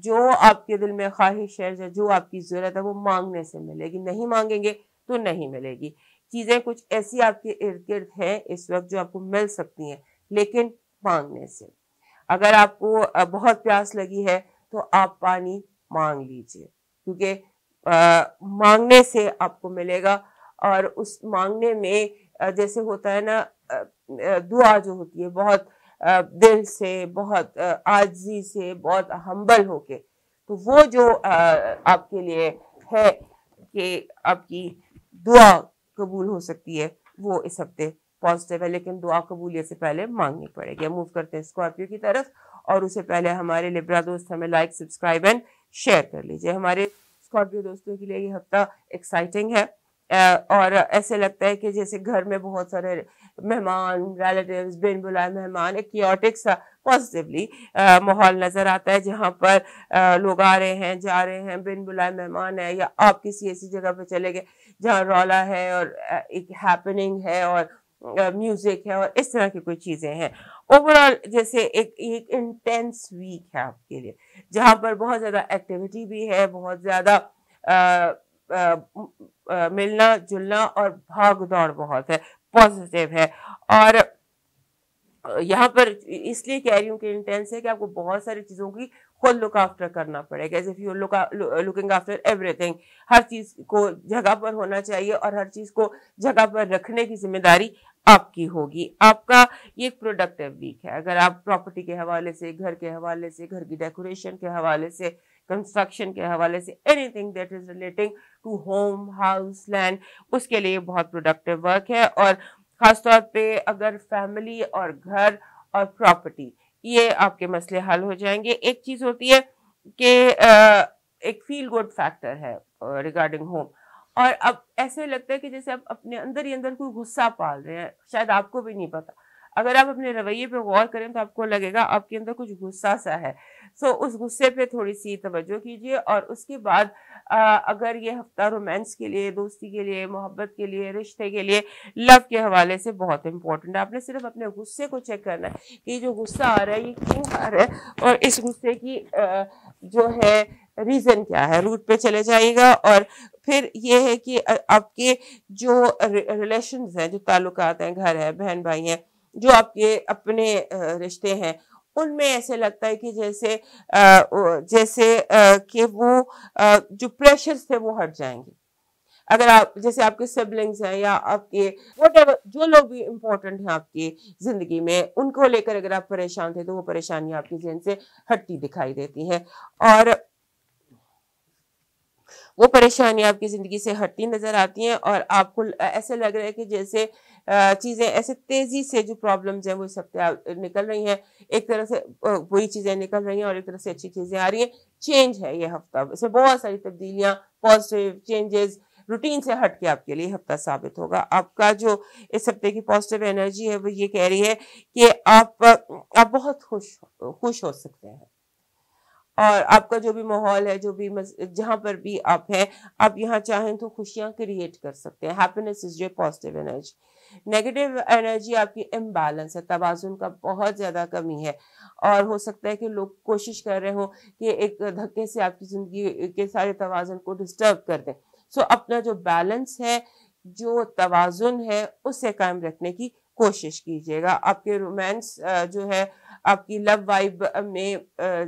जो आपके दिल में ख्वाहिश है या जो आपकी जरूरत है वो मांगने से मिलेगी, नहीं मांगेंगे तो नहीं मिलेगी। चीजें कुछ ऐसी आपके इर्द गिर्द हैं इस वक्त जो आपको मिल सकती हैं, लेकिन मांगने से। अगर आपको बहुत प्यास लगी है तो आप पानी मांग लीजिए, क्योंकि मांगने से आपको मिलेगा। और उस मांगने में जैसे होता है ना, दुआ जो होती है बहुत दिल से, बहुत आजिज़ी से, बहुत हम्बल होके, तो वो जो आपके लिए है कि आपकी दुआ कबूल हो सकती है, वो इस हफ्ते पॉजिटिव है। लेकिन दुआ कबूलियत से पहले मांगनी पड़ेगी। मूव करते हैं स्कॉर्पियो की तरफ, और उससे पहले हमारे लिब्रा दोस्त हमें लाइक, सब्सक्राइब एंड शेयर कर लीजिए। हमारे स्कॉर्पियो दोस्तों के लिए ये हफ्ता एक्साइटिंग है और ऐसे लगता है कि जैसे घर में बहुत सारे मेहमान, रिलेटिव्स, बिन बुलाए मेहमान, एक क्योटिक सा पॉजिटिवली माहौल नजर आता है, जहाँ पर लोग आ रहे हैं, जा रहे हैं, बिन बुलाए मेहमान है, या आप किसी ऐसी जगह पे चले गए जहाँ रौला है और एक हैपनिंग है और म्यूजिक है और इस तरह की कोई चीजें हैं। ओवरऑल जैसे एक इंटेंस वीक है आपके लिए, जहाँ पर बहुत ज्यादा एक्टिविटी भी है, बहुत ज्यादा मिलना जुलना और भाग दौड़ बहुत है, पॉजिटिव है। और यहाँ पर इसलिए कह रही हूँ कि इंटेंस है कि आपको बहुत सारी चीजों की खुद लुक आफ्टर करना पड़ेगा। As if you looking after everything, हर चीज को जगह पर होना चाहिए और हर चीज को जगह पर रखने की जिम्मेदारी आपकी होगी। आपका ये एक प्रोडक्टिव वीक है। अगर आप प्रॉपर्टी के हवाले से, घर के हवाले से, घर की डेकोरेशन के हवाले से, कंस्ट्रक्शन के हवाले से, anything that is relating to home, house, land, उसके लिए बहुत प्रोडक्टिव वर्क है। और खासतौर पे अगर फैमिली और घर और प्रॉपर्टी, ये आपके मसले हल हो जाएंगे। एक चीज होती है कि एक फील गुड फैक्टर है रिगार्डिंग होम, और अब ऐसे लगता है कि जैसे आप अपने अंदर ही अंदर कोई गुस्सा पाल रहे हैं, शायद आपको भी नहीं पता। अगर आप अपने रवैये पे गौर करें तो आपको लगेगा आपके अंदर कुछ गुस्सा सा है। सो उस गुस्से पे थोड़ी सी तवज्जो कीजिए। और उसके बाद अगर ये हफ्ता रोमांस के लिए, दोस्ती के लिए, मोहब्बत के लिए, रिश्ते के लिए, लव के हवाले से बहुत इंपॉर्टेंट है। आपने सिर्फ अपने गुस्से को चेक करना है कि जो गुस्सा आ रहा है ये क्यों आ रहा है, और इस गुस्से की जो है रीजन क्या है, रूट पे चले जाइएगा। और फिर ये है कि आपके जो रिलेशंस हैं, जो ताल्लुकात हैं, घर है, बहन भाई हैं, जो आपके अपने रिश्ते हैं, उनमें ऐसे लगता है कि जैसे कि वो जो प्रेशर्स थे वो हट जाएंगे। अगर आप जैसे आपके सिबलिंग्स हैं या आपके व्हाटएवर जो लोग भी इम्पोर्टेंट हैं आपकी जिंदगी में, उनको लेकर अगर आप परेशान थे तो वो परेशानियां आपकी ज़हन से हटती दिखाई देती हैं, और वो परेशानियां आपकी जिंदगी से हटती नजर आती हैं। और आपको ऐसे लग रहा है कि जैसे चीजें ऐसे तेजी से जो प्रॉब्लम्स हैं वो सब निकल रही हैं, एक तरह से बुरी चीजें निकल रही हैं और एक तरह से अच्छी चीजें आ रही हैं। चेंज है ये हफ्ता, इसमें बहुत सारी तब्दीलियां, पॉजिटिव चेंजेस, रूटीन से हट के आपके लिए हफ्ता साबित होगा। आपका जो इस हफ्ते की पॉजिटिव एनर्जी है वो ये कह रही है कि आप बहुत खुश हो सकते हैं, और आपका जो भी माहौल है, जो भी जहां पर भी आप हैं, आप यहाँ चाहें तो खुशियां क्रिएट कर सकते हैं। हैप्पीनेस इज जो पॉजिटिव एनर्जी। नेगेटिव एनर्जी आपकी इम्बैलेंस है, तवाजुन का बहुत ज्यादा कमी है, और हो सकता है कि लोग कोशिश कर रहे हो कि एक धक्के से आपकी जिंदगी के सारे तवाजुन को डिस्टर्ब कर दें। सो अपना जो बैलेंस है, जो तवाजुन है, उसे कायम रखने की कोशिश कीजिएगा। आपके रोमांस जो है, आपकी लव वाइब में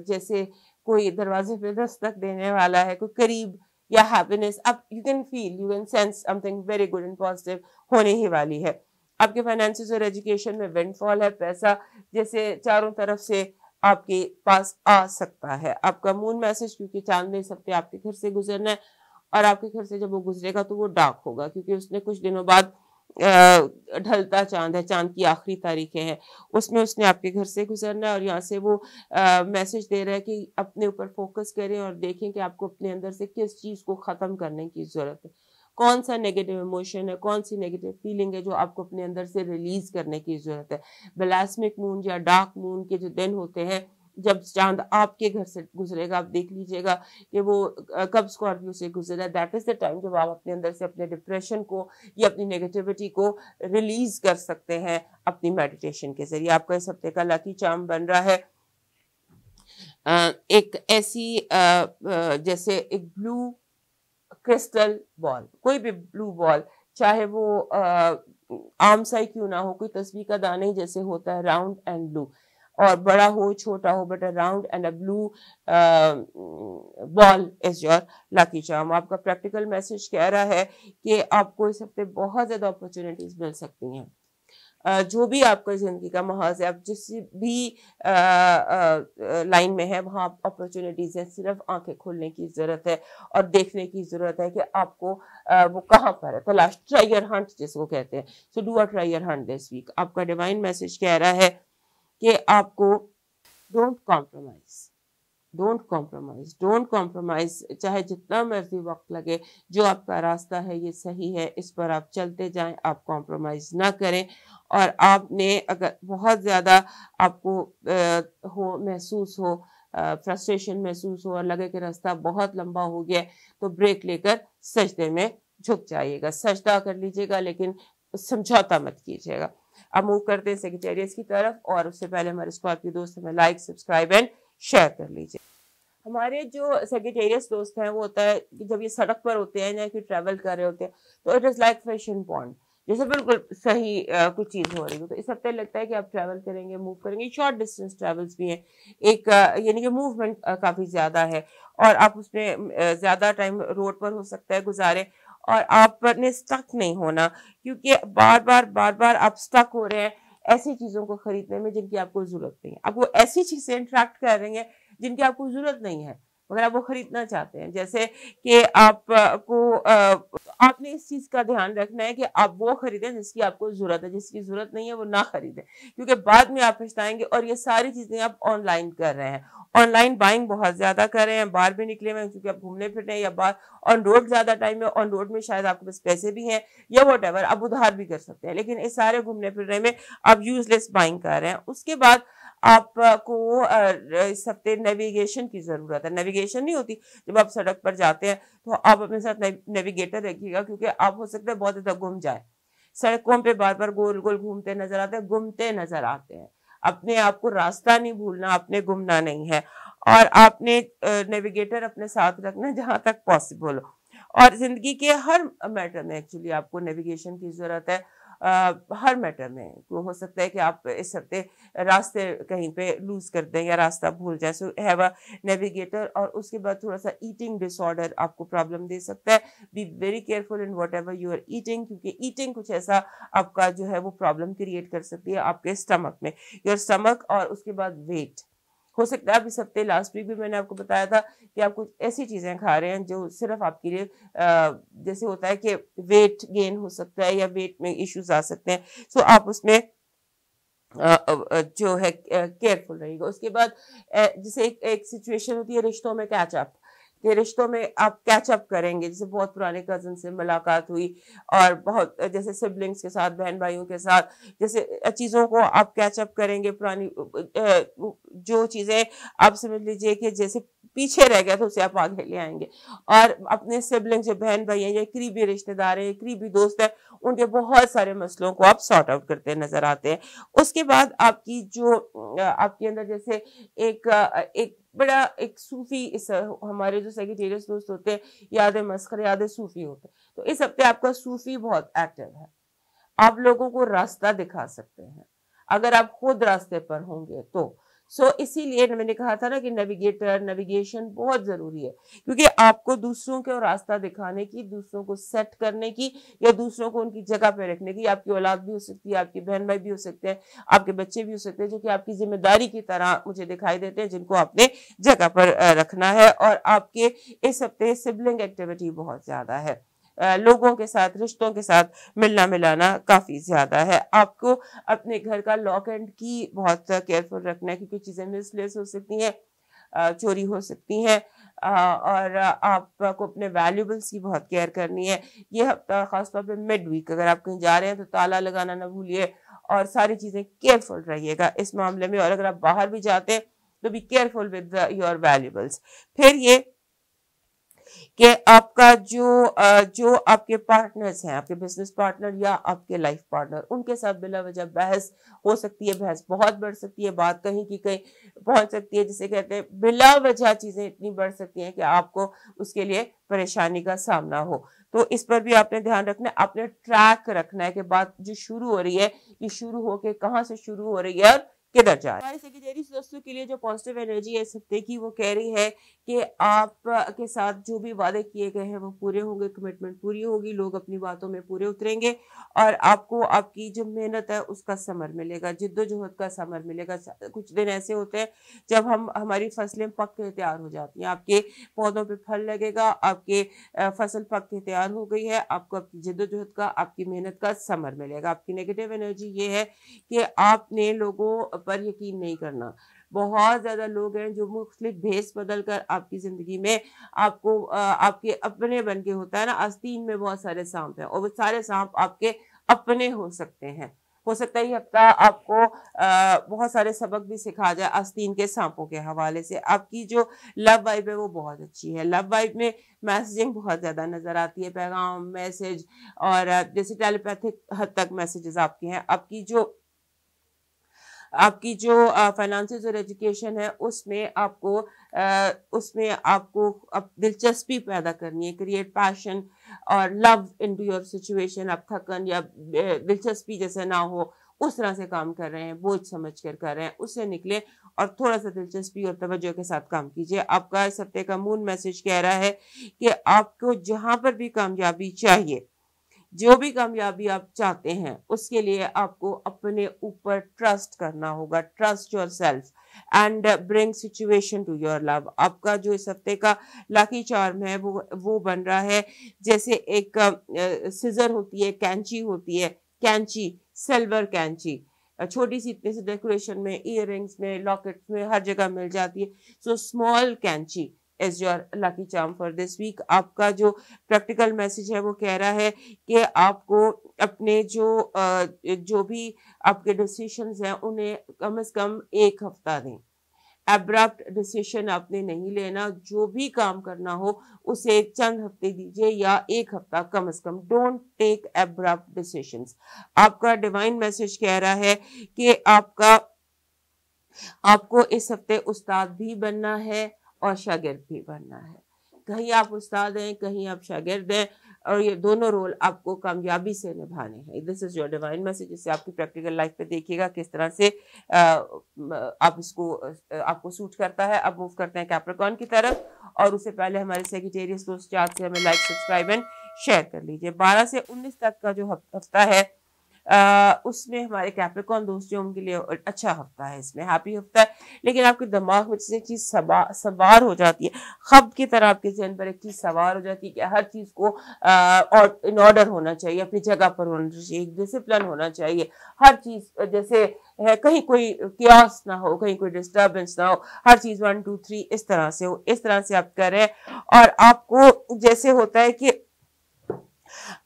जैसे कोई दरवाजे पे दस्तक देने वाला है, कोई करीब या हैप्पीनेस, आप you can sense something very good and positive होने ही वाली है। आपके फाइनेंसेस और एजुकेशन में विंडफॉल है, पैसा जैसे चारों तरफ से आपके पास आ सकता है। आपका मून मैसेज, क्योंकि चांद ने इस हफ्ते आपके घर से गुजरना है, और आपके घर से जब वो गुजरेगा तो वो डार्क होगा, क्योंकि उसने कुछ दिनों बाद ढलता चांद है, चांद की आखिरी तारीखें हैं, उसमें उसने आपके घर से गुजरना है और यहाँ से वो मैसेज दे रहा है कि अपने ऊपर फोकस करें और देखें कि आपको अपने अंदर से किस चीज़ को ख़त्म करने की ज़रूरत है, कौन सा नेगेटिव इमोशन है, कौन सी नेगेटिव फीलिंग है जो आपको अपने अंदर से रिलीज करने की ज़रूरत है। ब्लास्मिक मून या डार्क मून के जो दिन होते हैं, जब चांद आपके घर से गुजरेगा, आप देख लीजिएगा कि वो कब स्कॉर्पियो से गुजरा, दैट इज द टाइम जब आप अपने अंदर से अपने डिप्रेशन को या अपनी नेगेटिविटी को रिलीज कर सकते हैं अपनी मेडिटेशन के जरिए। आपका इस हफ्ते का लकी चार्म बन रहा है एक ऐसी जैसे एक ब्लू क्रिस्टल बॉल, कोई भी ब्लू बॉल, चाहे वो आम सा ही क्यों ना हो, कोई तस्वीर का दाना ही जैसे होता है, राउंड एंड ब्लू, और बड़ा हो छोटा हो, but round and a blue ball is your lucky charm. आपका प्रैक्टिकल मैसेज कह रहा है कि आपको इस हफ्ते बहुत ज्यादा अपॉर्चुनिटीज मिल सकती हैं। जो भी आपका जिंदगी का महाज है, आप जिस भी लाइन में है वहाँ अपॉर्चुनिटीज है, सिर्फ आंखें खोलने की जरूरत है और देखने की जरूरत है कि आपको वो कहाँ पर है, तलाश, ट्राई हंट जिसको कहते हैं। So do a try hunt this week. आपका डिवाइन मैसेज कह रहा है कि आपको don't compromise, don't compromise, don't compromise, चाहे जितना मर्जी वक्त लगे, जो आपका रास्ता है ये सही है, इस पर आप चलते जाएं, आप कॉम्प्रोमाइज ना करें। और आपने अगर बहुत ज़्यादा आपको हो महसूस हो, फ्रस्ट्रेशन महसूस हो और लगे कि रास्ता बहुत लंबा हो गया, तो ब्रेक लेकर सजदे में झुक जाइएगा, सजदा कर लीजिएगा, लेकिन समझौता मत कीजिएगा। अब मूव करते हैं सेजिटेरियस की तरफ, और उससे पहले हमारे स्कॉर्पियो दोस्त हमें लाइक, सब्सक्राइब एंड शेयर कर लीजिए। हमारे जो सेजिटेरियस दोस्त हैं वो होता है कि जब ये सड़क पर होते हैं या कि ट्रैवल कर रहे होते हैं, तो it is like fish in pond, जैसे बिल्कुल सही कुछ चीज़ हो रही हो। तो इस हफ्ते लगता है कि आप ट्रैवल करेंगे, मूव करेंगे, शॉर्ट डिस्टेंस ट्रैवल्स भी हैं, एक यानी कि मूवमेंट काफ़ी ज़्यादा है और आप उसमें ज़्यादा टाइम रोड पर हो सकता है गुजारे, और आपने स्टक नहीं होना, क्योंकि बार बार आप स्टक हो रहे हैं ऐसी चीज़ों को खरीदने में जिनकी आपको ज़रूरत नहीं है। आप वो ऐसी चीज़ें इंट्रैक्ट कर रही हैं जिनकी आपको ज़रूरत नहीं है मगर आप वो खरीदना चाहते हैं। जैसे कि आपने इस चीज़ का ध्यान रखना है कि आप वो खरीदें जिसकी आपको ज़रूरत है, जिसकी ज़रूरत नहीं है वो ना खरीदें, क्योंकि बाद में आप पछताएंगे। और ये सारी चीज़ें आप ऑनलाइन कर रहे हैं, ऑनलाइन बाइंग बहुत ज़्यादा कर रहे हैं, बाहर भी निकले हुए हैं क्योंकि आप घूमने फिरने हैं, या बाहर ऑन रोड ज़्यादा टाइम है, ऑन रोड में शायद आपके पास पैसे भी हैं या वॉटेवर, आप उधार भी कर सकते हैं, लेकिन इस सारे घूमने फिरने में आप यूजलेस बाइंग कर रहे हैं। उसके बाद आपको इस हफ्ते नेविगेशन की ज़रूरत है। नेविगेशन नहीं होती, जब आप सड़क पर जाते हैं तो आप अपने साथ नेविगेटर रखिएगा, क्योंकि आप हो सकता है बहुत ज़्यादा गुम जाए, सड़कों पे बार बार गोल गोल घूमते नजर आते हैं, घूमते नजर आते हैं। अपने आप को रास्ता नहीं भूलना, आपने घूमना नहीं है, और आपने नेविगेटर अपने साथ रखना जहां तक पॉसिबल हो। और जिंदगी के हर मैटर में एक्चुअली आपको नेविगेशन की जरूरत है, हर मैटर में। तो हो सकता है कि आप इस हफ्ते रास्ते कहीं पे लूज कर दें या रास्ता भूल जाए, सो हैव अ नेविगेटर। और उसके बाद थोड़ा सा ईटिंग डिसऑर्डर आपको प्रॉब्लम दे सकता है, be very careful in whatever you are eating, क्योंकि ईटिंग कुछ ऐसा आपका जो है वो प्रॉब्लम क्रिएट कर सकती है आपके स्टमक में, योर स्टमक। और उसके बाद वेट, हो सकता है आप इस हफ्ते, लास्ट वीक भी मैंने आपको बताया था कि आप कुछ ऐसी चीजें खा रहे हैं जो सिर्फ आपके लिए जैसे होता है कि वेट गेन हो सकता है या वेट में इश्यूज आ सकते हैं, सो आप उसमें जो है केयरफुल रहिएगा। उसके बाद जैसे एक सिचुएशन होती है रिश्तों में कैचअप, कि रिश्तों में आप कैचअप करेंगे, जैसे बहुत पुराने कजन से मुलाकात हुई और बहुत जैसे सिबलिंग्स के साथ, बहन भाइयों के साथ, जैसे चीज़ों को आप कैचअप करेंगे। पुरानी जो चीज़ें आप समझ लीजिए कि जैसे पीछे रह गया तो उसे आप आगे ले आएंगे, और अपने सिबलिंग जो बहन भाई हैं या करीबी रिश्तेदार हैं, करीबी दोस्त हैं, उनके बहुत सारे मसलों को आप सॉर्ट आउट करते नजर आते हैं। उसके बाद आपकी जो आपके अंदर जैसे एक बड़ा एक सूफी, इस हमारे जो सेजिटेरियस दोस्त होते हैं, यादें मस्खर, यादें सूफी होते हैं, तो इस हफ्ते आपका सूफी बहुत एक्टिव है, आप लोगों को रास्ता दिखा सकते हैं अगर आप खुद रास्ते पर होंगे तो। सो इसीलिए मैंने कहा था ना कि नेविगेशन बहुत जरूरी है, क्योंकि आपको दूसरों को रास्ता दिखाने की, दूसरों को सेट करने की, या दूसरों को उनकी जगह पे रखने की, आपकी औलाद भी हो सकती है, आपकी बहन भाई भी हो सकते हैं, आपके बच्चे भी हो सकते हैं, जो कि आपकी जिम्मेदारी की तरह मुझे दिखाई देते हैं, जिनको आपने जगह पर रखना है। और आपके इस हफ्ते सिबलिंग एक्टिविटी बहुत ज्यादा है, लोगों के साथ, रिश्तों के साथ मिलना मिलाना काफ़ी ज़्यादा है। आपको अपने घर का लॉक एंड की बहुत केयरफुल रखना है, क्योंकि चीज़ें मिसप्लेस हो सकती हैं, चोरी हो सकती हैं, और आपको अपने वैल्यूबल्स की बहुत केयर करनी है। ये हफ्ता खासतौर पे मिड वीक अगर आप कहीं जा रहे हैं तो ताला लगाना ना भूलिए, और सारी चीज़ें केयरफुल रहिएगा इस मामले में। और अगर आप बाहर भी जाते हैं तो be careful with your valuables. फिर ये कि आपका जो आपके पार्टनर्स हैं, आपके बिजनेस पार्टनर या आपके लाइफ पार्टनर, उनके साथ बिला वजह बहस हो सकती है, बहस बहुत बढ़ सकती है, बात कहीं की कहीं पहुंच सकती है, जिसे कहते हैं बिला वजह चीजें इतनी बढ़ सकती हैं कि आपको उसके लिए परेशानी का सामना हो। तो इस पर भी आपने ध्यान रखना है, आपने ट्रैक रखना है कि बात जो शुरू हो रही है ये शुरू होके कहाँ से शुरू हो रही है और किधर जा रही है। हमारे सेक्रेटरीज दोस्तों के लिए जो पॉजिटिव एनर्जी है इस हफ्ते की, वो कह रही है कि आप के साथ जो भी वादे किए गए हैं वो पूरे होंगे, कमिटमेंट पूरी होगी, लोग अपनी बातों में पूरे उतरेंगे, और आपको आपकी जो मेहनत है उसका समर मिलेगा, जिद्दोजहद का समर मिलेगा। कुछ दिन ऐसे होते हैं जब हमारी फसलें पक के तैयार हो जाती हैं, आपके पौधों पे फल लगेगा, आपके फसल पक के तैयार हो गई है, आपको आपकी जिद्दोजहद का, आपकी मेहनत का समर मिलेगा। आपकी नेगेटिव एनर्जी ये है कि आपने लोगों पर यकीन नहीं करना। बहुत ज़्यादा लोग हैं जो मुख्तलिफ भेस बदल कर आपकी ज़िंदगी में आपको आपके अपने बन के, होता है ना, आस्तीन में बहुत सारे सांप हैं और वो सारे सांप आपके अपने हो सकते हैं। हो सकता है ये हफ्ता आपको बहुत सारे सबक भी सिखा जाए आस्तीन के सांपों के हवाले से। आपकी जो लव वाइब है वो बहुत अच्छी है। लव वाइब में मैसेजिंग बहुत ज़्यादा नज़र आती है, पैगाम, मैसेज, और जैसे टेलीपैथिक हद तक मैसेजेस आपके हैं। आपकी जो फाइनेंसेस और एजुकेशन है उसमें आपको अब दिलचस्पी पैदा करनी है, क्रिएट पैशन और लव इनटू योर सिचुएशन। आप थकन या दिलचस्पी जैसे ना हो उस तरह से काम कर रहे हैं, बोझ समझ कर रहे हैं, उससे निकले और थोड़ा सा दिलचस्पी और तवज्जो के साथ काम कीजिए। आपका इस हफ्ते का मून मैसेज कह रहा है कि आपको जहां पर भी कामयाबी चाहिए, जो भी कामयाबी आप चाहते हैं, उसके लिए आपको अपने ऊपर ट्रस्ट करना होगा। Trust yourself and bring situation to your love. आपका जो इस हफ्ते का लकी चार्म है वो बन रहा है जैसे एक सिजर होती है, कैंची होती है, कैंची, सिल्वर कैंची, छोटी सी इतनी सी डेकोरेशन में, ईयररिंग्स में, लॉकेट्स में, हर जगह मिल जाती है। सो स्मॉल कैंची is your lucky charm for this week. आपका जो प्रैक्टिकल मैसेज है वो कह रहा है कि आपको अपने जो भी आपके डिसीशंस हैं उन्हें कम से कम 1 हफ्ता दें। एब्रप्ट डिसीजन आपने नहीं लेना, जो भी काम करना हो उसे चंद हफ्ते दीजिए या 1 हफ्ता कम से कम। Don't take abrupt decisions. आपका डिवाइन मैसेज कह रहा है कि आपको इस हफ्ते उस्ताद भी बनना है और शागिर्द भी बनना है। कहीं आप उस्ताद हैं, कहीं आप शागिर्द हैं, और ये दोनों रोल आपको कामयाबी से निभाने हैं। This is your divine message. जिससे आपकी प्रैक्टिकल लाइफ पे देखिएगा किस तरह से आप इसको आपको सूट करता है। अब मूव करते हैं कैप्रिकॉर्न की तरफ, और उससे पहले हमारे सेक्रेटेरियस दोस्त चार्ट से हमें लाइक, सब्सक्राइब एंड शेयर कर लीजिए। 12 से 19 तक का जो हफ्ता है उसमें हमारे कैप्रिकॉर्न दोस्तों के लिए अच्छा हफ्ता है, इसमें हैप्पी हफ्ता है। लेकिन आपके दिमाग में एक चीज सवार हो जाती है, खब की तरह आपके जहन पर एक चीज सवार हो जाती है कि हर चीज को और इन ऑर्डर होना चाहिए, अपनी जगह पर होना चाहिए, डिसिप्लिन होना चाहिए। हर चीज जैसे है, कहीं कोई कियास ना हो, कहीं कोई डिस्टर्बेंस ना हो, हर चीज 1 2 3 इस तरह से हो। इस तरह से आप कर रहे हैं, और आपको जैसे होता है कि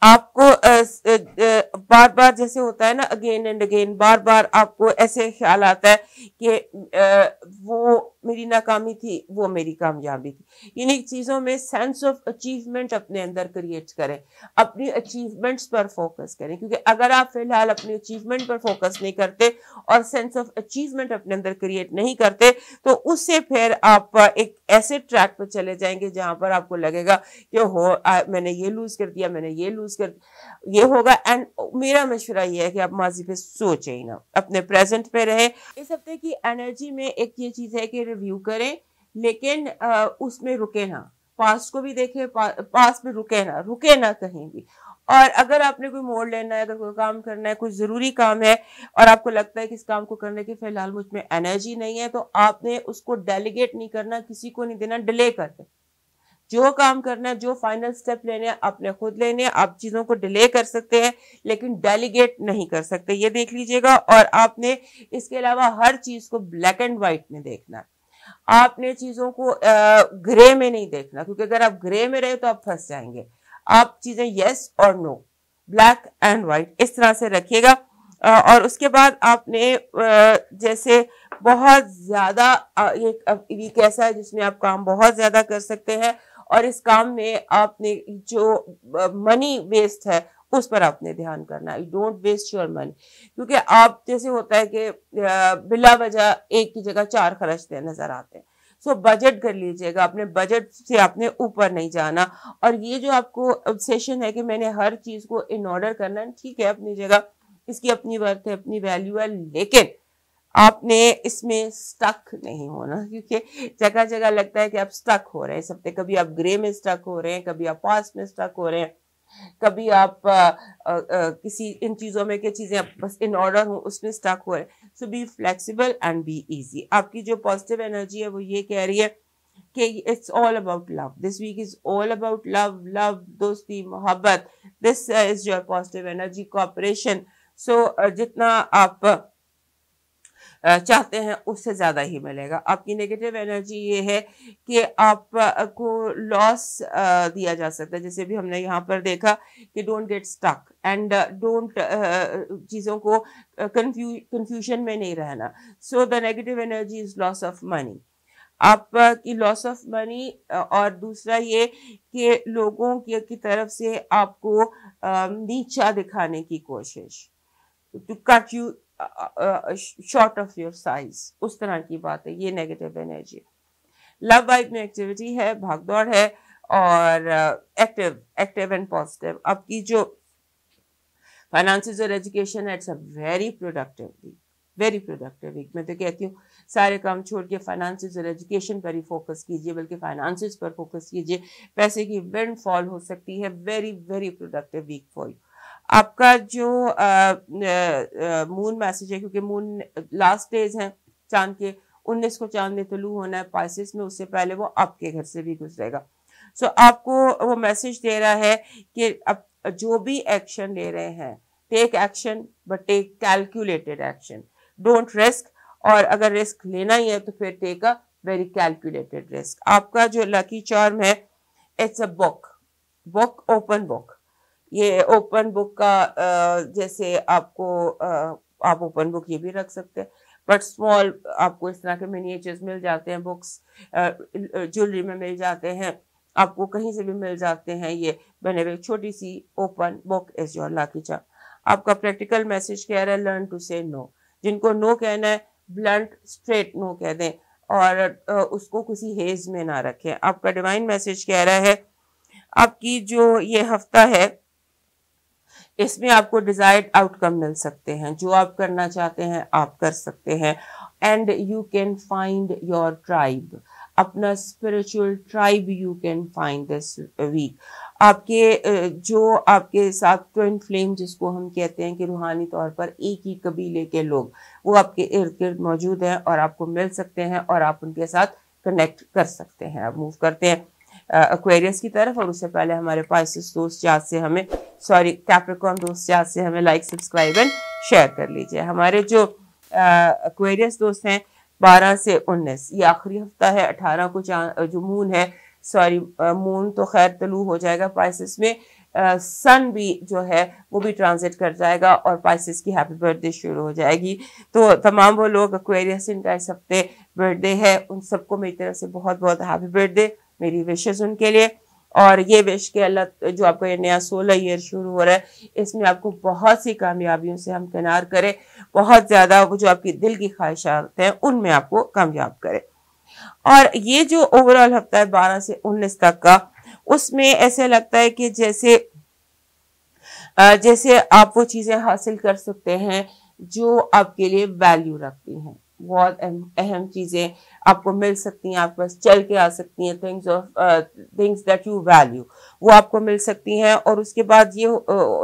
आपको बार बार जैसे होता है ना, अगेन एंड अगेन, बार बार आपको ऐसे ख्याल आता है कि वो मेरी नाकामी थी, वो मेरी कामयाबी थी। यानी चीजों में सेंस ऑफ अचीवमेंट अपने अंदर क्रिएट करें, अपनी अचीवमेंट्स पर फोकस करें, क्योंकि अगर आप फिलहाल अपनी अचीवमेंट पर फोकस नहीं करते और सेंस ऑफ अचीवमेंट अपने अंदर क्रिएट नहीं करते, तो उससे फिर आप एक ऐसे ट्रैक पर चले जाएंगे जहां पर आपको लगेगा कि मैंने ये लूज कर दिया, मैंने ये लूज कर, ये होगा। एंड मेरा मशवरा ये है कि आप माजी पे सोचें ही ना, अपने प्रेजेंट पे रहे। इस हफ्ते की एनर्जी में एक ये चीज है कि रिव्यू करें, लेकिन उसमें रुके ना, पास्ट को भी देखें, पास्ट में रुके ना कहीं भी। और अगर आपने कोई मोड़ लेना है, अगर कोई काम करना है, कोई जरूरी काम है, और आपको लगता है कि इस काम को करने की फिलहाल मुझ में एनर्जी नहीं है, तो आपने उसको डेलीगेट नहीं करना, किसी को नहीं देना, डिले कर दे। जो काम करना है, जो फाइनल स्टेप लेने हैं आपने खुद लेने हैं। आप चीज़ों को डिले कर सकते हैं लेकिन डेलीगेट नहीं कर सकते, ये देख लीजिएगा। और आपने इसके अलावा हर चीज़ को ब्लैक एंड व्हाइट में देखना है, आपने चीज़ों को ग्रे में नहीं देखना, क्योंकि अगर आप ग्रे में रहे तो आप फंस जाएंगे। आप चीज़ें यस और नो, ब्लैक एंड व्हाइट इस तरह से रखिएगा। और उसके बाद आपने जैसे बहुत ज़्यादा एक वीक ऐसा है जिसमें आप काम बहुत ज़्यादा कर सकते हैं, और इस काम में आपने जो मनी वेस्ट है उस पर आपने ध्यान करना है। डोंट वेस्ट योर मनी, क्योंकि आप जैसे होता है कि बिला वजह एक की जगह 4 खर्चते नजर आते हैं। सो बजट कर लीजिएगा, अपने बजट से आपने ऊपर नहीं जाना। और ये जो आपको ऑब्सेशन है कि मैंने हर चीज को इन ऑर्डर करना है, ठीक है अपनी जगह, इसकी अपनी वर्थ है, अपनी वैल्यू है, लेकिन आपने इसमें स्टक नहीं होना, क्योंकि जगह जगह लगता है कि आप स्टक हो रहे हैं सब पे। कभी आप ग्रे में स्टक हो रहे हैं, कभी आप पास्ट में स्टक हो रहे हैं, कभी आप किसी इन चीजों में कि चीजें बस इन ऑर्डर हो उसमें स्टक हो रहे हैं। So be flexible and be easy. आपकी जो पॉजिटिव एनर्जी है वो ये कह रही है कि it's all about love, this week is all about love, love, दोस्ती, मोहब्बत। This is your positive energy, cooperation. So जितना आप चाहते हैं उससे ज्यादा ही मिलेगा। आपकी नेगेटिव एनर्जी ये है कि आपको लॉस दिया जा सकता है, जैसे भी हमने यहाँ पर देखा कि don't get stuck and don't चीज़ों को कंफ्यूजन में नहीं रहना। So the negative energy is loss of money, आपकी लॉस ऑफ मनी। और दूसरा ये कि लोगों की तरफ से आपको नीचा दिखाने की कोशिश, to cut you short of your size, उस तरह की बात है, ये नेगेटिव एनर्जी। लव वाइब में एक्टिविटी है, भागदौड़ है और एक्टिव एंड पॉजिटिव। आपकी जो फाइनेंसेस और एजुकेशन है, it's a very productive week, very productive week. मैं तो कहती हूँ सारे काम छोड़ के फाइनेंसेस और एजुकेशन पर ही फोकस कीजिए, बल्कि फाइनेंसेस पर फोकस कीजिए। पैसे की विंड फॉल हो सकती है, very very productive week for you. आपका जो मून मैसेज है, क्योंकि मून लास्ट डेज हैं चांद के, 19 को चांद ने तुलू होना है पाइसेस में, उससे पहले वो आपके घर से भी गुजरेगा। सो आपको वो मैसेज दे रहा है कि अब जो भी एक्शन ले रहे हैं, take action but take calculated action, don't risk. और अगर रिस्क लेना ही है तो फिर take a very calculated risk. आपका जो लकी चार्म है, it's a book, book, open book. ये ओपन बुक का जैसे आपको आप ओपन बुक ये भी रख सकते हैं, बट स्मॉल आपको इस तरह के मिनिएचर्स मिल जाते हैं, बुक्स ज्वेलरी में मिल जाते हैं, आपको कहीं से भी मिल जाते हैं। ये बने हुए छोटी सी open book is your lucky charm. आपका प्रैक्टिकल मैसेज कह रहा है लर्न टू से नो, जिनको नो कहना है ब्लंट स्ट्रेट नो कह दें, और उसको किसी हेज में ना रखें। आपका डिवाइन मैसेज कह रहा है आपकी जो ये हफ्ता है इसमें आपको डिजायर्ड आउटकम मिल सकते हैं, जो आप करना चाहते हैं आप कर सकते हैं। And you can find your tribe, अपना spiritual tribe you can find this week. आपके जो आपके साथ ट्विन फ्लेम जिसको हम कहते हैं कि रूहानी तौर पर एक ही कबीले के लोग, वो आपके इर्द गिर्द मौजूद हैं और आपको मिल सकते हैं और आप उनके साथ कनेक्ट कर सकते हैं। अब मूव करते हैं एक्वेरियस की तरफ, और उससे पहले हमारे पाइसेस दोस्त याद से हमें, सॉरी कैप्रिकॉर्न दोस्त याद से हमें लाइक, सब्सक्राइब एंड शेयर कर लीजिए। हमारे जो एक्वेरियस दोस्त हैं 12 से 19, ये आखिरी हफ्ता है। 18 को जो मून है, सॉरी मून तो खैर तलू हो जाएगा पाइसेस में, सन भी जो है वो भी ट्रांजिट कर जाएगा और पाइसेस की हैप्पी बर्थडे शुरू हो जाएगी। तो तमाम वो लोग एक्वेरियस इनका इस हफ्ते बर्थडे है, उन सबको मेरी तरफ से बहुत बहुत हैप्पी बर्थडे, मेरी विशेष उनके लिए। और ये विश के अल्लाह जो आपका ये नया 16 ईयर शुरू हो रहा है, इसमें आपको बहुत सी कामयाबियों से हम किनार करें, बहुत ज़्यादा वो जो आपकी दिल की ख्वाहिशात हैं उनमें आपको कामयाब करें। और ये जो ओवरऑल हफ्ता है 12 से 19 तक का, उसमें ऐसे लगता है कि जैसे आप वो चीज़ें हासिल कर सकते हैं जो आपके लिए वैल्यू रखती हैं। बहुत अहम चीज़ें आपको मिल सकती हैं, आपके पास चल के आ सकती हैं, थिंग्स दैट यू वैल्यू, वो आपको मिल सकती हैं। और उसके बाद ये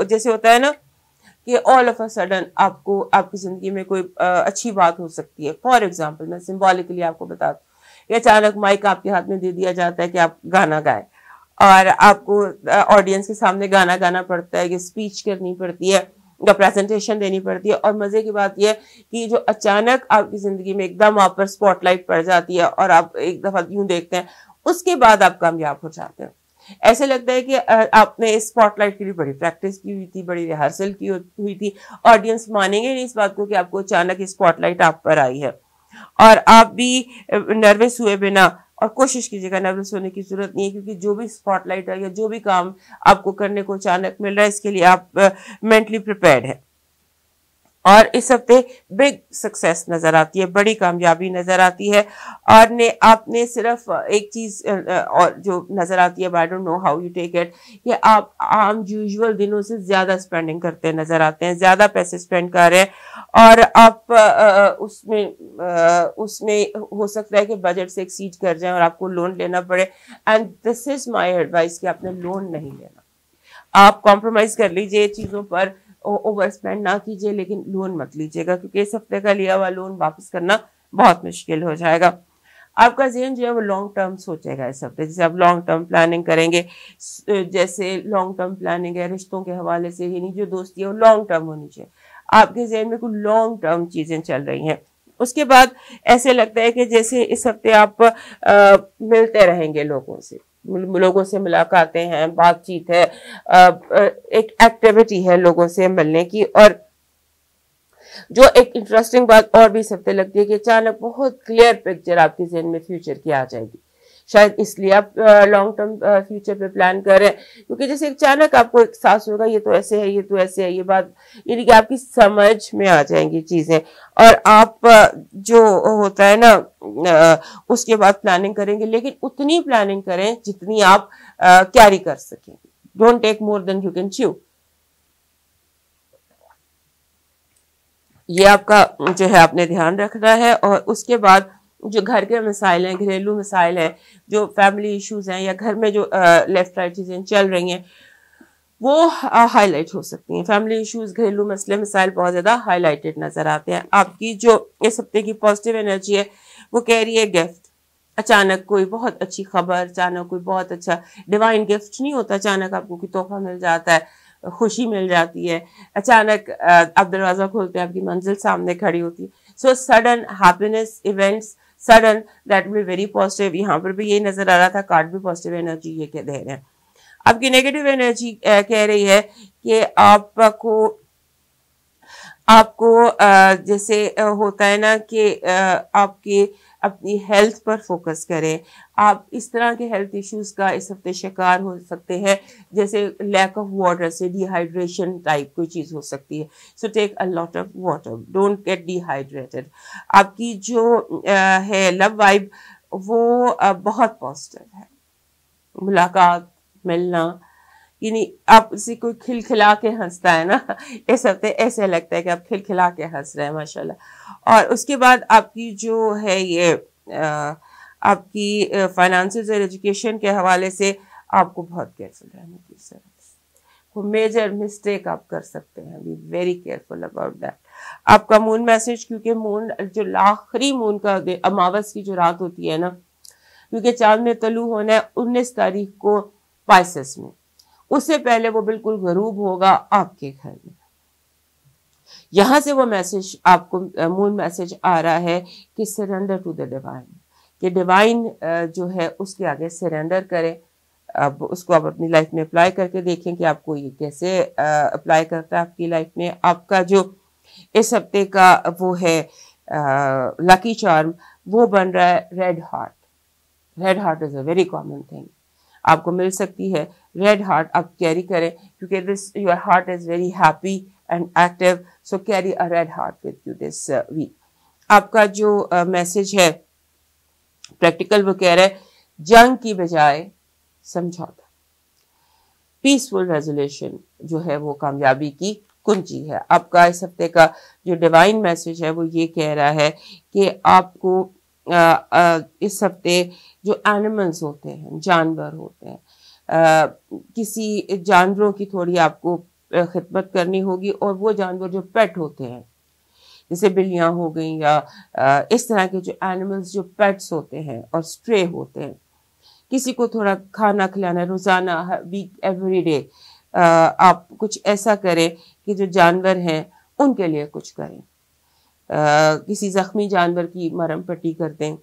जैसे होता है ना कि ऑल ऑफ अ सडन आपको आपकी ज़िंदगी में कोई अच्छी बात हो सकती है। फॉर एग्जाम्पल मैं सिम्बॉलिकली आपको बता दूँ, अचानक माइक आपके हाथ में दे दिया जाता है कि आप गाना गाएं, और आपको ऑडियंस के सामने गाना गाना पड़ता है, कि स्पीच करनी पड़ती है या प्रेजेंटेशन देनी पड़ती है। और मजे की बात यह है कि जो अचानक आपकी जिंदगी में एकदम आप पर स्पॉटलाइट पड़ जाती है और आप एक दफा यूं देखते हैं, उसके बाद आप कामयाब हो जाते हैं। ऐसे लगता है कि आपने इस स्पॉटलाइट के लिए बड़ी प्रैक्टिस की हुई थी, बड़ी रिहर्सल की हुई थी। ऑडियंस मानेंगे नहीं इस बात को कि आपको अचानक स्पॉटलाइट आप पर आई है, और आप भी नर्वस हुए बिना, और कोशिश कीजिएगा नर्वस होने की जरूरत नहीं है, क्योंकि जो भी स्पॉटलाइट है या जो भी काम आपको करने को अचानक मिल रहा है, इसके लिए आप मेंटली प्रिपेयर्ड है। और इस हफ्ते बिग सक्सेस नजर आती है, बड़ी कामयाबी नजर आती है। और आपने सिर्फ एक चीज और जो नजर आती है, I don't know how you take it, कि आप आम यूजुअल दिनों से ज्यादा स्पेंडिंग करते नजर आते हैं, ज्यादा पैसे स्पेंड कर रहे हैं, और आप उसमें हो सकता है कि बजट से एक्सीड कर जाए और आपको लोन लेना पड़े। And this is my advice कि आपने लोन नहीं लेना, आप कॉम्प्रोमाइज कर लीजिए चीजों पर, ओवर स्पेंड ना कीजिए, लेकिन लोन मत लीजिएगा, क्योंकि इस हफ्ते का लिया हुआ लोन वापस करना बहुत मुश्किल हो जाएगा। आपका ज़हन जो है वो लॉन्ग टर्म सोचेगा इस हफ्ते, जैसे आप लॉन्ग टर्म प्लानिंग करेंगे, जैसे लॉन्ग टर्म प्लानिंग है रिश्तों के हवाले से, यानी जो दोस्ती है वो लॉन्ग टर्म होनी चाहिए, आपके जहन में कुछ लॉन्ग टर्म चीजें चल रही हैं। उसके बाद ऐसे लगता है कि जैसे इस हफ्ते आप मिलते रहेंगे लोगों से मुलाकातें हैं, बातचीत है, एक एक्टिविटी है लोगों से मिलने की। और जो एक इंटरेस्टिंग बात और भी सबसे लगती है कि अचानक बहुत क्लियर पिक्चर आपके जहन में फ्यूचर की आ जाएगी, शायद इसलिए आप लॉन्ग टर्म फ्यूचर पे प्लान कर रहे हैं, क्योंकि जैसे अचानक आपको एहसास होगा ये तो ऐसे है, ये तो ऐसे है, ये बात यानी कि आपकी समझ में आ जाएंगी चीजें, और आप जो होता है ना उसके बाद प्लानिंग करेंगे, लेकिन उतनी प्लानिंग करें जितनी आप कैरी कर सकें। Don't take more than you can chew. ये आपका जो है आपने ध्यान रखना है। और उसके बाद जो घर के मसाइल हैं, घरेलू मसाइल हैं, जो फैमिली इश्यूज हैं, या घर में जो लेफ्ट राइट चीजें चल रही हैं, वो हाईलाइट हो सकती हैं। फैमिली इश्यूज, घरेलू मसले मसाइल बहुत ज्यादा हाईलाइटेड नजर आते हैं। आपकी जो इस हफ्ते की पॉजिटिव एनर्जी है वो कह रही है गिफ्ट, अचानक कोई बहुत अच्छी खबर, अचानक कोई बहुत अच्छा डिवाइन गिफ्ट नहीं होता, अचानक आपको कोई तोहफा मिल जाता है, खुशी मिल जाती है, अचानक आप दरवाजा खोलते हैं, आपकी मंजिल सामने खड़ी होती है। So sudden happiness events, sudden that will very positive. यहाँ पर भी यही नजर आ रहा था, कार्ड भी पॉजिटिव एनर्जी ये कह दे रहे हैं। आपकी नेगेटिव एनर्जी कह रही है कि आपको जैसे होता है ना कि आपके अपनी हेल्थ पर फोकस करें। आप इस तरह के हेल्थ इश्यूज का इस हफ्ते शिकार हो सकते हैं, जैसे लैक ऑफ वाटर से डिहाइड्रेशन टाइप कोई चीज हो सकती है। So take a lot of water, don't get dehydrated. आपकी जो है लव वाइब वो बहुत पॉजिटिव है, मुलाकात, मिलना, यानी आप उसे कोई खिलखिला के हंसता है ना, इस हफ्ते ऐसे लगता है कि आप खिलखिला के हंस रहे हैं माशाल्लाह। और उसके बाद आपकी जो है ये आपकी फाइनेंसेस और एजुकेशन के हवाले से आपको बहुत केयरफुल रहने की जरूरत है। वो मेजर मिस्टेक आप कर सकते हैं, B very careful about that. आपका मून मैसेज, क्योंकि मून जो आखिरी मून का अमावस की जो रात होती है ना, क्योंकि चांद में तलू होना है 19 तारीख को पाइसेस में, उससे पहले वो बिल्कुल गरूब होगा आपके घर में। यहां से वो मैसेज आपको मून मैसेज आ रहा है कि सरेंडर टू द डिवाइन, कि डिवाइन जो है उसके आगे सरेंडर करें। अब उसको आप अपनी लाइफ में अप्लाई करके देखें कि आपको ये कैसे अप्लाई करता है आपकी लाइफ में। आपका जो इस हफ्ते का वो है लकी चार्म, वो बन रहा है red heart. Red heart is a very common thing, आपको मिल सकती है रेड हार्ट, आप कैरी करें, क्योंकि this your heart is very happy and active, so carry a red heart with you this week. आपका जो मैसेज है प्रैक्टिकल, वो कह रहा है जंग की बजाय समझौता, पीसफुल रेजोल्यूशन जो है वो कामयाबी की कुंजी है। आपका इस हफ्ते का जो डिवाइन मैसेज है वो ये कह रहा है कि आपको इस हफ्ते जो एनिमल्स होते हैं, जानवर होते हैं, किसी जानवरों की थोड़ी आपको खिदमत करनी होगी। और वो जानवर जो पेट होते हैं, जैसे बिल्लियां हो गई या इस तरह के जो एनिमल्स जो पेट्स होते हैं और स्ट्रे होते हैं, किसी को थोड़ा खाना खिलाना रोजाना, वीक, एवरी डे आप कुछ ऐसा करें कि जो जानवर हैं उनके लिए कुछ करें। किसी जख्मी जानवर की मरहम पट्टी कर दें,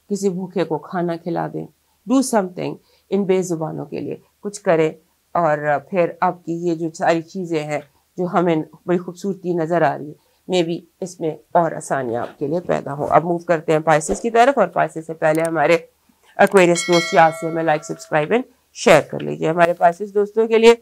किसी भूखे को खाना खिला दें, डू समथिंग इन बेजुबानों के लिए कुछ करें। और फिर आपकी ये जो सारी चीज़ें हैं जो हमें बड़ी खूबसूरती नज़र आ रही है, मे बी इसमें और आसानियाँ आपके लिए पैदा हो। अब मूव करते हैं पाइसेस की तरफ, और पाइसेस से पहले हमारे एक्वेरियस दोस्त याद से हमें लाइक, सब्सक्राइब एंड शेयर कर लीजिए। हमारे पाइसेस दोस्तों के लिए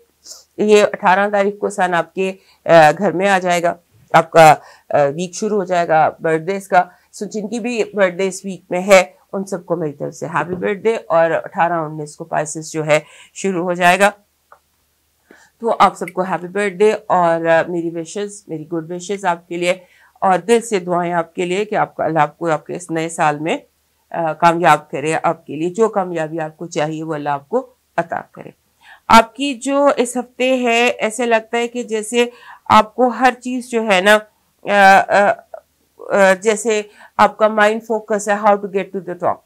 ये 18 तारीख को सन आपके घर में आ जाएगा, आपका वीक शुरू हो जाएगा बर्थडेज का। सो जिनकी भी बर्थडे इस वीक में है उन सबको मेरी तरफ से हैप्पी बर्थडे। और 18-19 को पाइसेस जो है शुरू हो जाएगा, तो आप सबको हैप्पी बर्थडे और मेरी विशेस, मेरी गुड विशेस आपके लिए, और दिल से दुआएं आपके लिए कि आपका अल्लाह आपको आपके इस नए साल में कामयाब करे। आपके लिए जो कामयाबी आपको चाहिए वो अल्लाह आपको अता करे। आपकी जो इस हफ्ते है, ऐसे लगता है कि जैसे आपको हर चीज़ जो है ना, जैसे आपका माइंड फोकस है how to get to the top.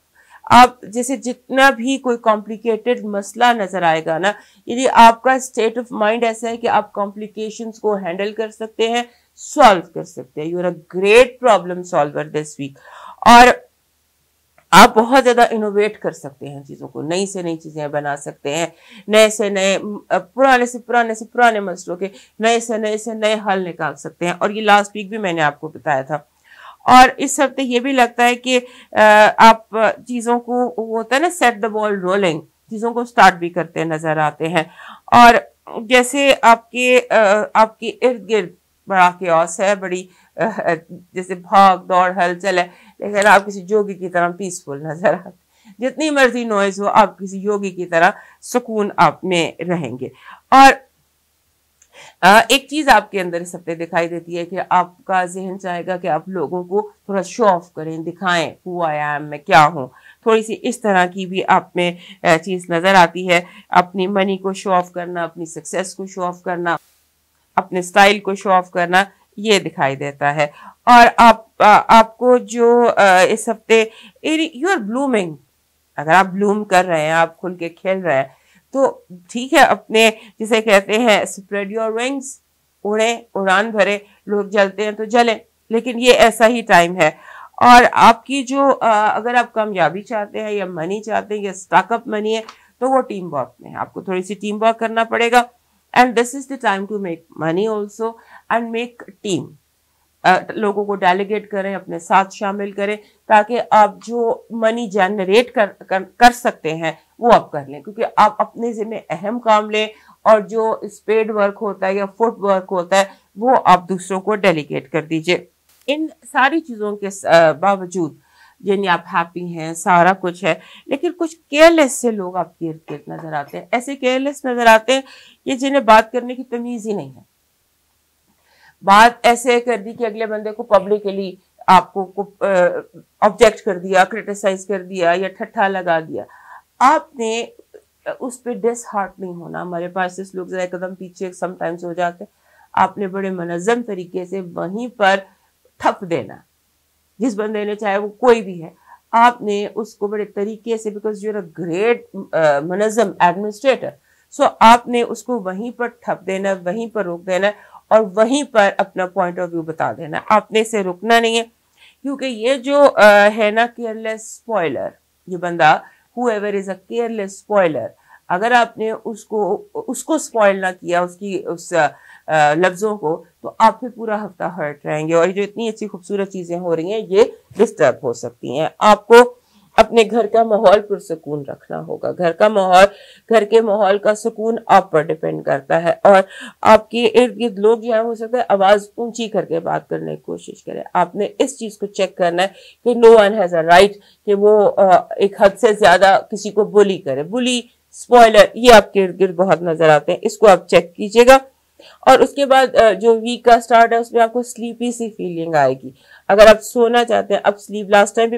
आप जैसे जितना भी कोई कॉम्प्लिकेटेड मसला नजर आएगा ना, यदि आपका स्टेट ऑफ माइंड ऐसा है कि आप कॉम्प्लिकेशंस को हैंडल कर सकते हैं, सॉल्व कर सकते हैं, you are a great problem solver this week. और आप बहुत ज्यादा इनोवेट कर सकते हैं चीजों को, नई से नई चीजें बना सकते हैं, नए से नए, पुराने से पुराने मसलों के नए से नए हल निकाल सकते हैं। और ये लास्ट वीक भी मैंने आपको बताया था। और इस हफ्ते ये भी लगता है कि आप चीज़ों को, होता है ना सेट द बॉल रोलिंग, चीज़ों को स्टार्ट भी करते नजर आते हैं। और जैसे आपके इर्द गिर्द बड़ा क्योस है, बड़ी जैसे भाग दौड़ हलचल है, लेकिन आप किसी योगी की तरह पीसफुल नजर आते हैं। जितनी मर्जी नॉइज हो, आप किसी योगी की तरह सुकून आप में रहेंगे। और एक चीज आपके अंदर इस हफ्ते दिखाई देती है कि आपका जहन चाहेगा कि आप लोगों को थोड़ा शो ऑफ करें, दिखाएं हु आई एम, मैं क्या हूँ। थोड़ी सी इस तरह की भी आप में चीज नजर आती है। अपनी मनी को शो ऑफ करना, अपनी सक्सेस को शो ऑफ करना, अपने स्टाइल को शो ऑफ करना, ये दिखाई देता है। और आपको जो इस हफ्ते, यू आर ब्लूमिंग, अगर आप ब्लूम कर रहे हैं, आप खुल के खेल रहे हैं, तो ठीक है, अपने जिसे कहते हैं स्प्रेड योर विंग्स, उड़े, उड़ान भरे। लोग जलते हैं तो जलें, लेकिन ये ऐसा ही टाइम है। और आपकी जो अगर आप कामयाबी चाहते हैं या मनी चाहते हैं या स्टार्टअप मनी है, तो वो टीम वर्क में है, आपको थोड़ी सी टीम वर्क करना पड़ेगा। And this is the time to make money also and make team. लोगों को डेलीगेट करें, अपने साथ शामिल करें, ताकि आप जो मनी जनरेट कर सकते हैं वो आप कर लें। क्योंकि आप अपने ज़िम्मे अहम काम लें, और जो स्पेड वर्क होता है या फुट वर्क होता है वो आप दूसरों को डेलीगेट कर दीजिए। इन सारी चीज़ों के बावजूद यानी आप हैप्पी हैं, सारा कुछ है, लेकिन कुछ केयरलेस से लोग आपके इर्द गिर्द नजर आते हैं। ऐसे केयरलेस नजर आते हैं कि जिन्हें बात करने की तमीज़ ही नहीं है। बात ऐसे कर दी कि अगले बंदे को पब्लिकली आपको ऑब्जेक्ट कर दिया, क्रिटिसाइज कर दिया या ठट्ठा लगा दिया। आपने उस पर डिसहार्ट नहीं होना। हमारे पास इस लोग जरा कदम पीछे समटाइम्स हो जाते हैं। आपने बड़े मनज़्ज़म तरीके से वहीं पर ठप देना। जिस बंदे ने, चाहे वो कोई भी है, आपने उसको बड़े तरीके से, because you are a great मनज़्ज़म एडमिनिस्ट्रेटर, सो आपने उसको वहीं पर ठप देना, वहीं पर रोक देना और वहीं पर अपना पॉइंट ऑफ व्यू बता देना। आपने से रुकना नहीं है, क्योंकि ये जो है ना केयरलेस स्पॉइलर, ये बंदा whoever is a careless spoiler, अगर आपने उसको स्पॉइल ना किया, उसकी उस लफ्जों को, तो आप फिर पूरा हफ्ता हर्ट रहेंगे और जो इतनी अच्छी खूबसूरत चीजें हो रही हैं ये डिस्टर्ब हो सकती हैं। आपको अपने घर का माहौल पुरसुकून रखना होगा। घर का माहौल, घर के माहौल का सुकून आप पर डिपेंड करता है। और आपके इर्द गिर्द लोग जो है, हो सकता है आवाज ऊंची करके बात करने की कोशिश करें। आपने इस चीज को चेक करना है कि no one has a right कि वो एक हद से ज्यादा किसी को बुली करे। बुली, स्पॉइलर, ये आपके इर्द गिर्द बहुत नजर आते हैं, इसको आप चेक कीजिएगा। और उसके बाद जो वीक का स्टार्ट है उसमें आपको स्लीपी सी फीलिंग आएगी। अगर आप सोना चाहते हैं, अब स्लीप, लास्ट वीक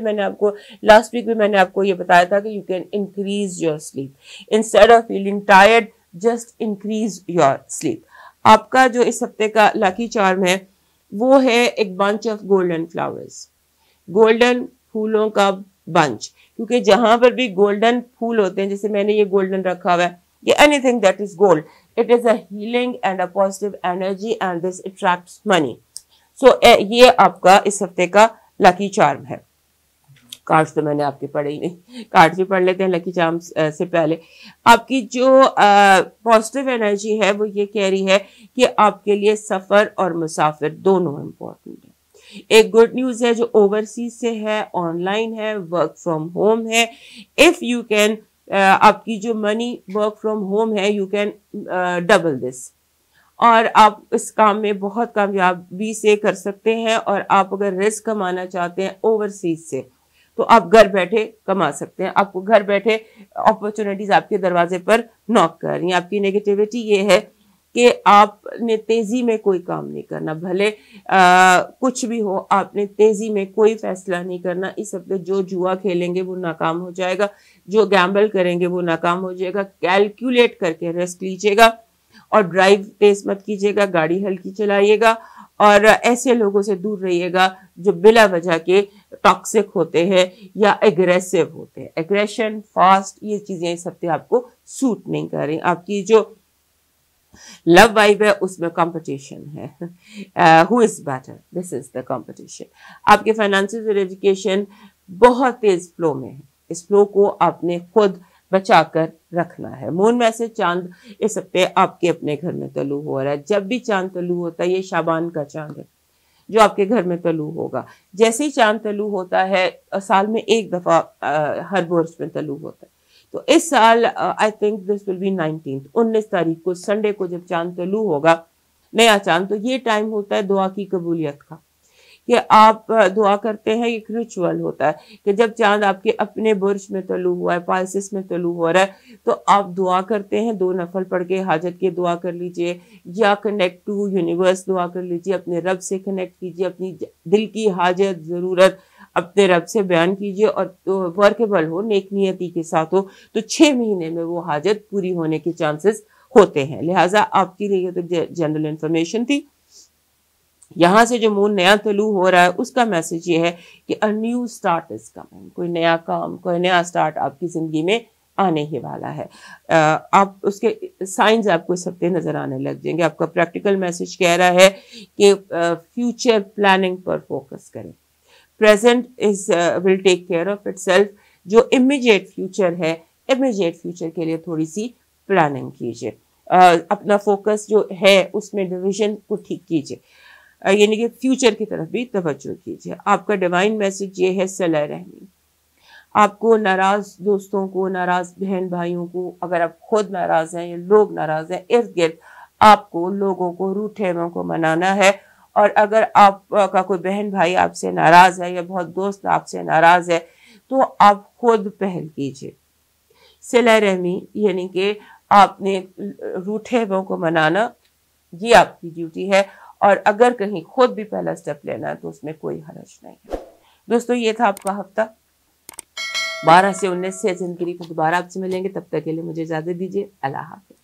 भी मैंने आपको ये बताया था कि you can increase your sleep instead of feeling tired, just increase your sleep. आपका जो इस हफ्ते का लकी चार्म है वो है एक bunch of golden flowers, golden फूलों का बंच। क्योंकि जहां पर भी गोल्डन फूल होते हैं, जैसे मैंने ये गोल्डन रखा हुआ है, ये anything that is gold, it is a healing and a positive energy and this attracts money. So ये आपका इस हफ्ते का लकी चार्म है। कार्ड्स तो मैंने आपके पढ़े ही नहीं, कार्ड्स भी पढ़ लेते हैं लकी चार्म्स से पहले। आपकी जो पॉजिटिव एनर्जी है वो ये कह रही है कि आपके लिए सफर और मुसाफिर दोनों इम्पोर्टेंट है। एक गुड न्यूज है जो ओवरसीज से है, ऑनलाइन है, वर्क फ्रॉम होम है। इफ यू कैन आपकी जो मनी वर्क फ्रॉम होम है, यू कैन डबल दिस, और आप इस काम में बहुत कामयाबी से कर सकते हैं। और आप अगर रिस्क कमाना चाहते हैं ओवरसीज से, तो आप घर बैठे कमा सकते हैं। आपको घर बैठे अपॉर्चुनिटीज आपके दरवाजे पर नॉक कर रही हैं। आपकी नेगेटिविटी ये है कि आपने तेजी में कोई काम नहीं करना, भले कुछ भी हो, आपने तेजी में कोई फैसला नहीं करना। इस हफ्ते जो जुआ खेलेंगे वो नाकाम हो जाएगा, जो गैम्बल करेंगे वो नाकाम हो जाएगा। कैलकुलेट करके रिस्क लीजिएगा और ड्राइव तेज मत कीजिएगा, गाड़ी हल्की चलाइएगा और ऐसे लोगों से दूर रहिएगा जो बिला वजह के टॉक्सिक होते हैं या एग्रेसिव होते हैं। एग्रेशन, फास्ट, ये चीजें इस हफ्ते आपको सूट नहीं कर रही। आपकी जो लव वाइब है उसमें कंपटीशन है, who is better, this is the competition. आपके फाइनेंसेस और एजुकेशन बहुत तेज फ्लो में है, इस फ्लो को आपने खुद बचाकर रखना है। मून मैसेज, चांद इस हफ्ते आपके अपने घर में तलू हो रहा है। जब भी चांद तलू होता है, ये शाबान का चांद है जो आपके घर में तलू होगा। जैसे ही चांद तलू होता है, साल में एक दफा हर वर्ष में तलू होता है, तो इस साल I think this will be 19 तारीख को, संडे को जब चांद तलू होगा, नया चांद, तो ये टाइम होता है दुआ की कबूलियत का, कि आप दुआ करते हैं। एक रिचुअल होता है कि जब चांद आपके अपने बुर्ज में तलू हुआ है, पाइसिस में तलू हो रहा है, तो आप दुआ करते हैं। 2 नफल पढ़ के हाजत की दुआ कर लीजिए या कनेक्ट टू यूनिवर्स दुआ कर लीजिए, अपने रब से कनेक्ट कीजिए, अपनी दिल की हाजत ज़रूरत अपने रब से बयान कीजिए और तो वर्केबल हो, नेक नियति के साथ हो, तो 6 महीने में वो हाजत पूरी होने के चांसेस होते हैं। लिहाजा आपके लिए तो जनरल इंफॉर्मेशन थी। यहां से जो मून नया तलू हो रहा है उसका मैसेज ये है कि a new start is coming, कोई नया काम, कोई नया स्टार्ट आपकी जिंदगी में आने ही वाला है। आप उसके साइंस आपको इस हफ्ते नजर आने लग जाएंगे। आपका प्रैक्टिकल मैसेज कह रहा है कि फ्यूचर प्लानिंग पर फोकस करें। Present is will take care of itself. जो इमीडिएट फ्यूचर है, इमीडिएट फ्यूचर के लिए थोड़ी सी प्लानिंग कीजिए। अपना फोकस जो है उसमें डिवीजन को ठीक कीजिए, यानी कि फ्यूचर की तरफ भी तवज्जो कीजिए। आपका डिवाइन मैसेज ये है सलाह रहमी। आपको नाराज दोस्तों को, नाराज बहन भाइयों को, अगर आप खुद नाराज हैं या लोग नाराज हैं, इर्द गिर्द आपको लोगों को, रूठे हुओं को मनाना है। और अगर आपका कोई बहन भाई आपसे नाराज है या बहुत दोस्त आपसे नाराज है, तो आप खुद पहल कीजिए सिला रहमी, यानी कि आपने रूठे हुओं को मनाना, ये आपकी ड्यूटी है। और अगर कहीं खुद भी पहला स्टेप लेना है तो उसमें कोई हर्ज नहीं है। दोस्तों, ये था आपका हफ्ता 12 से 19 से जनवरी को। दोबारा आपसे मिलेंगे, तब तक के लिए मुझे इजाजत दीजिए। अल्लाह हाफिज।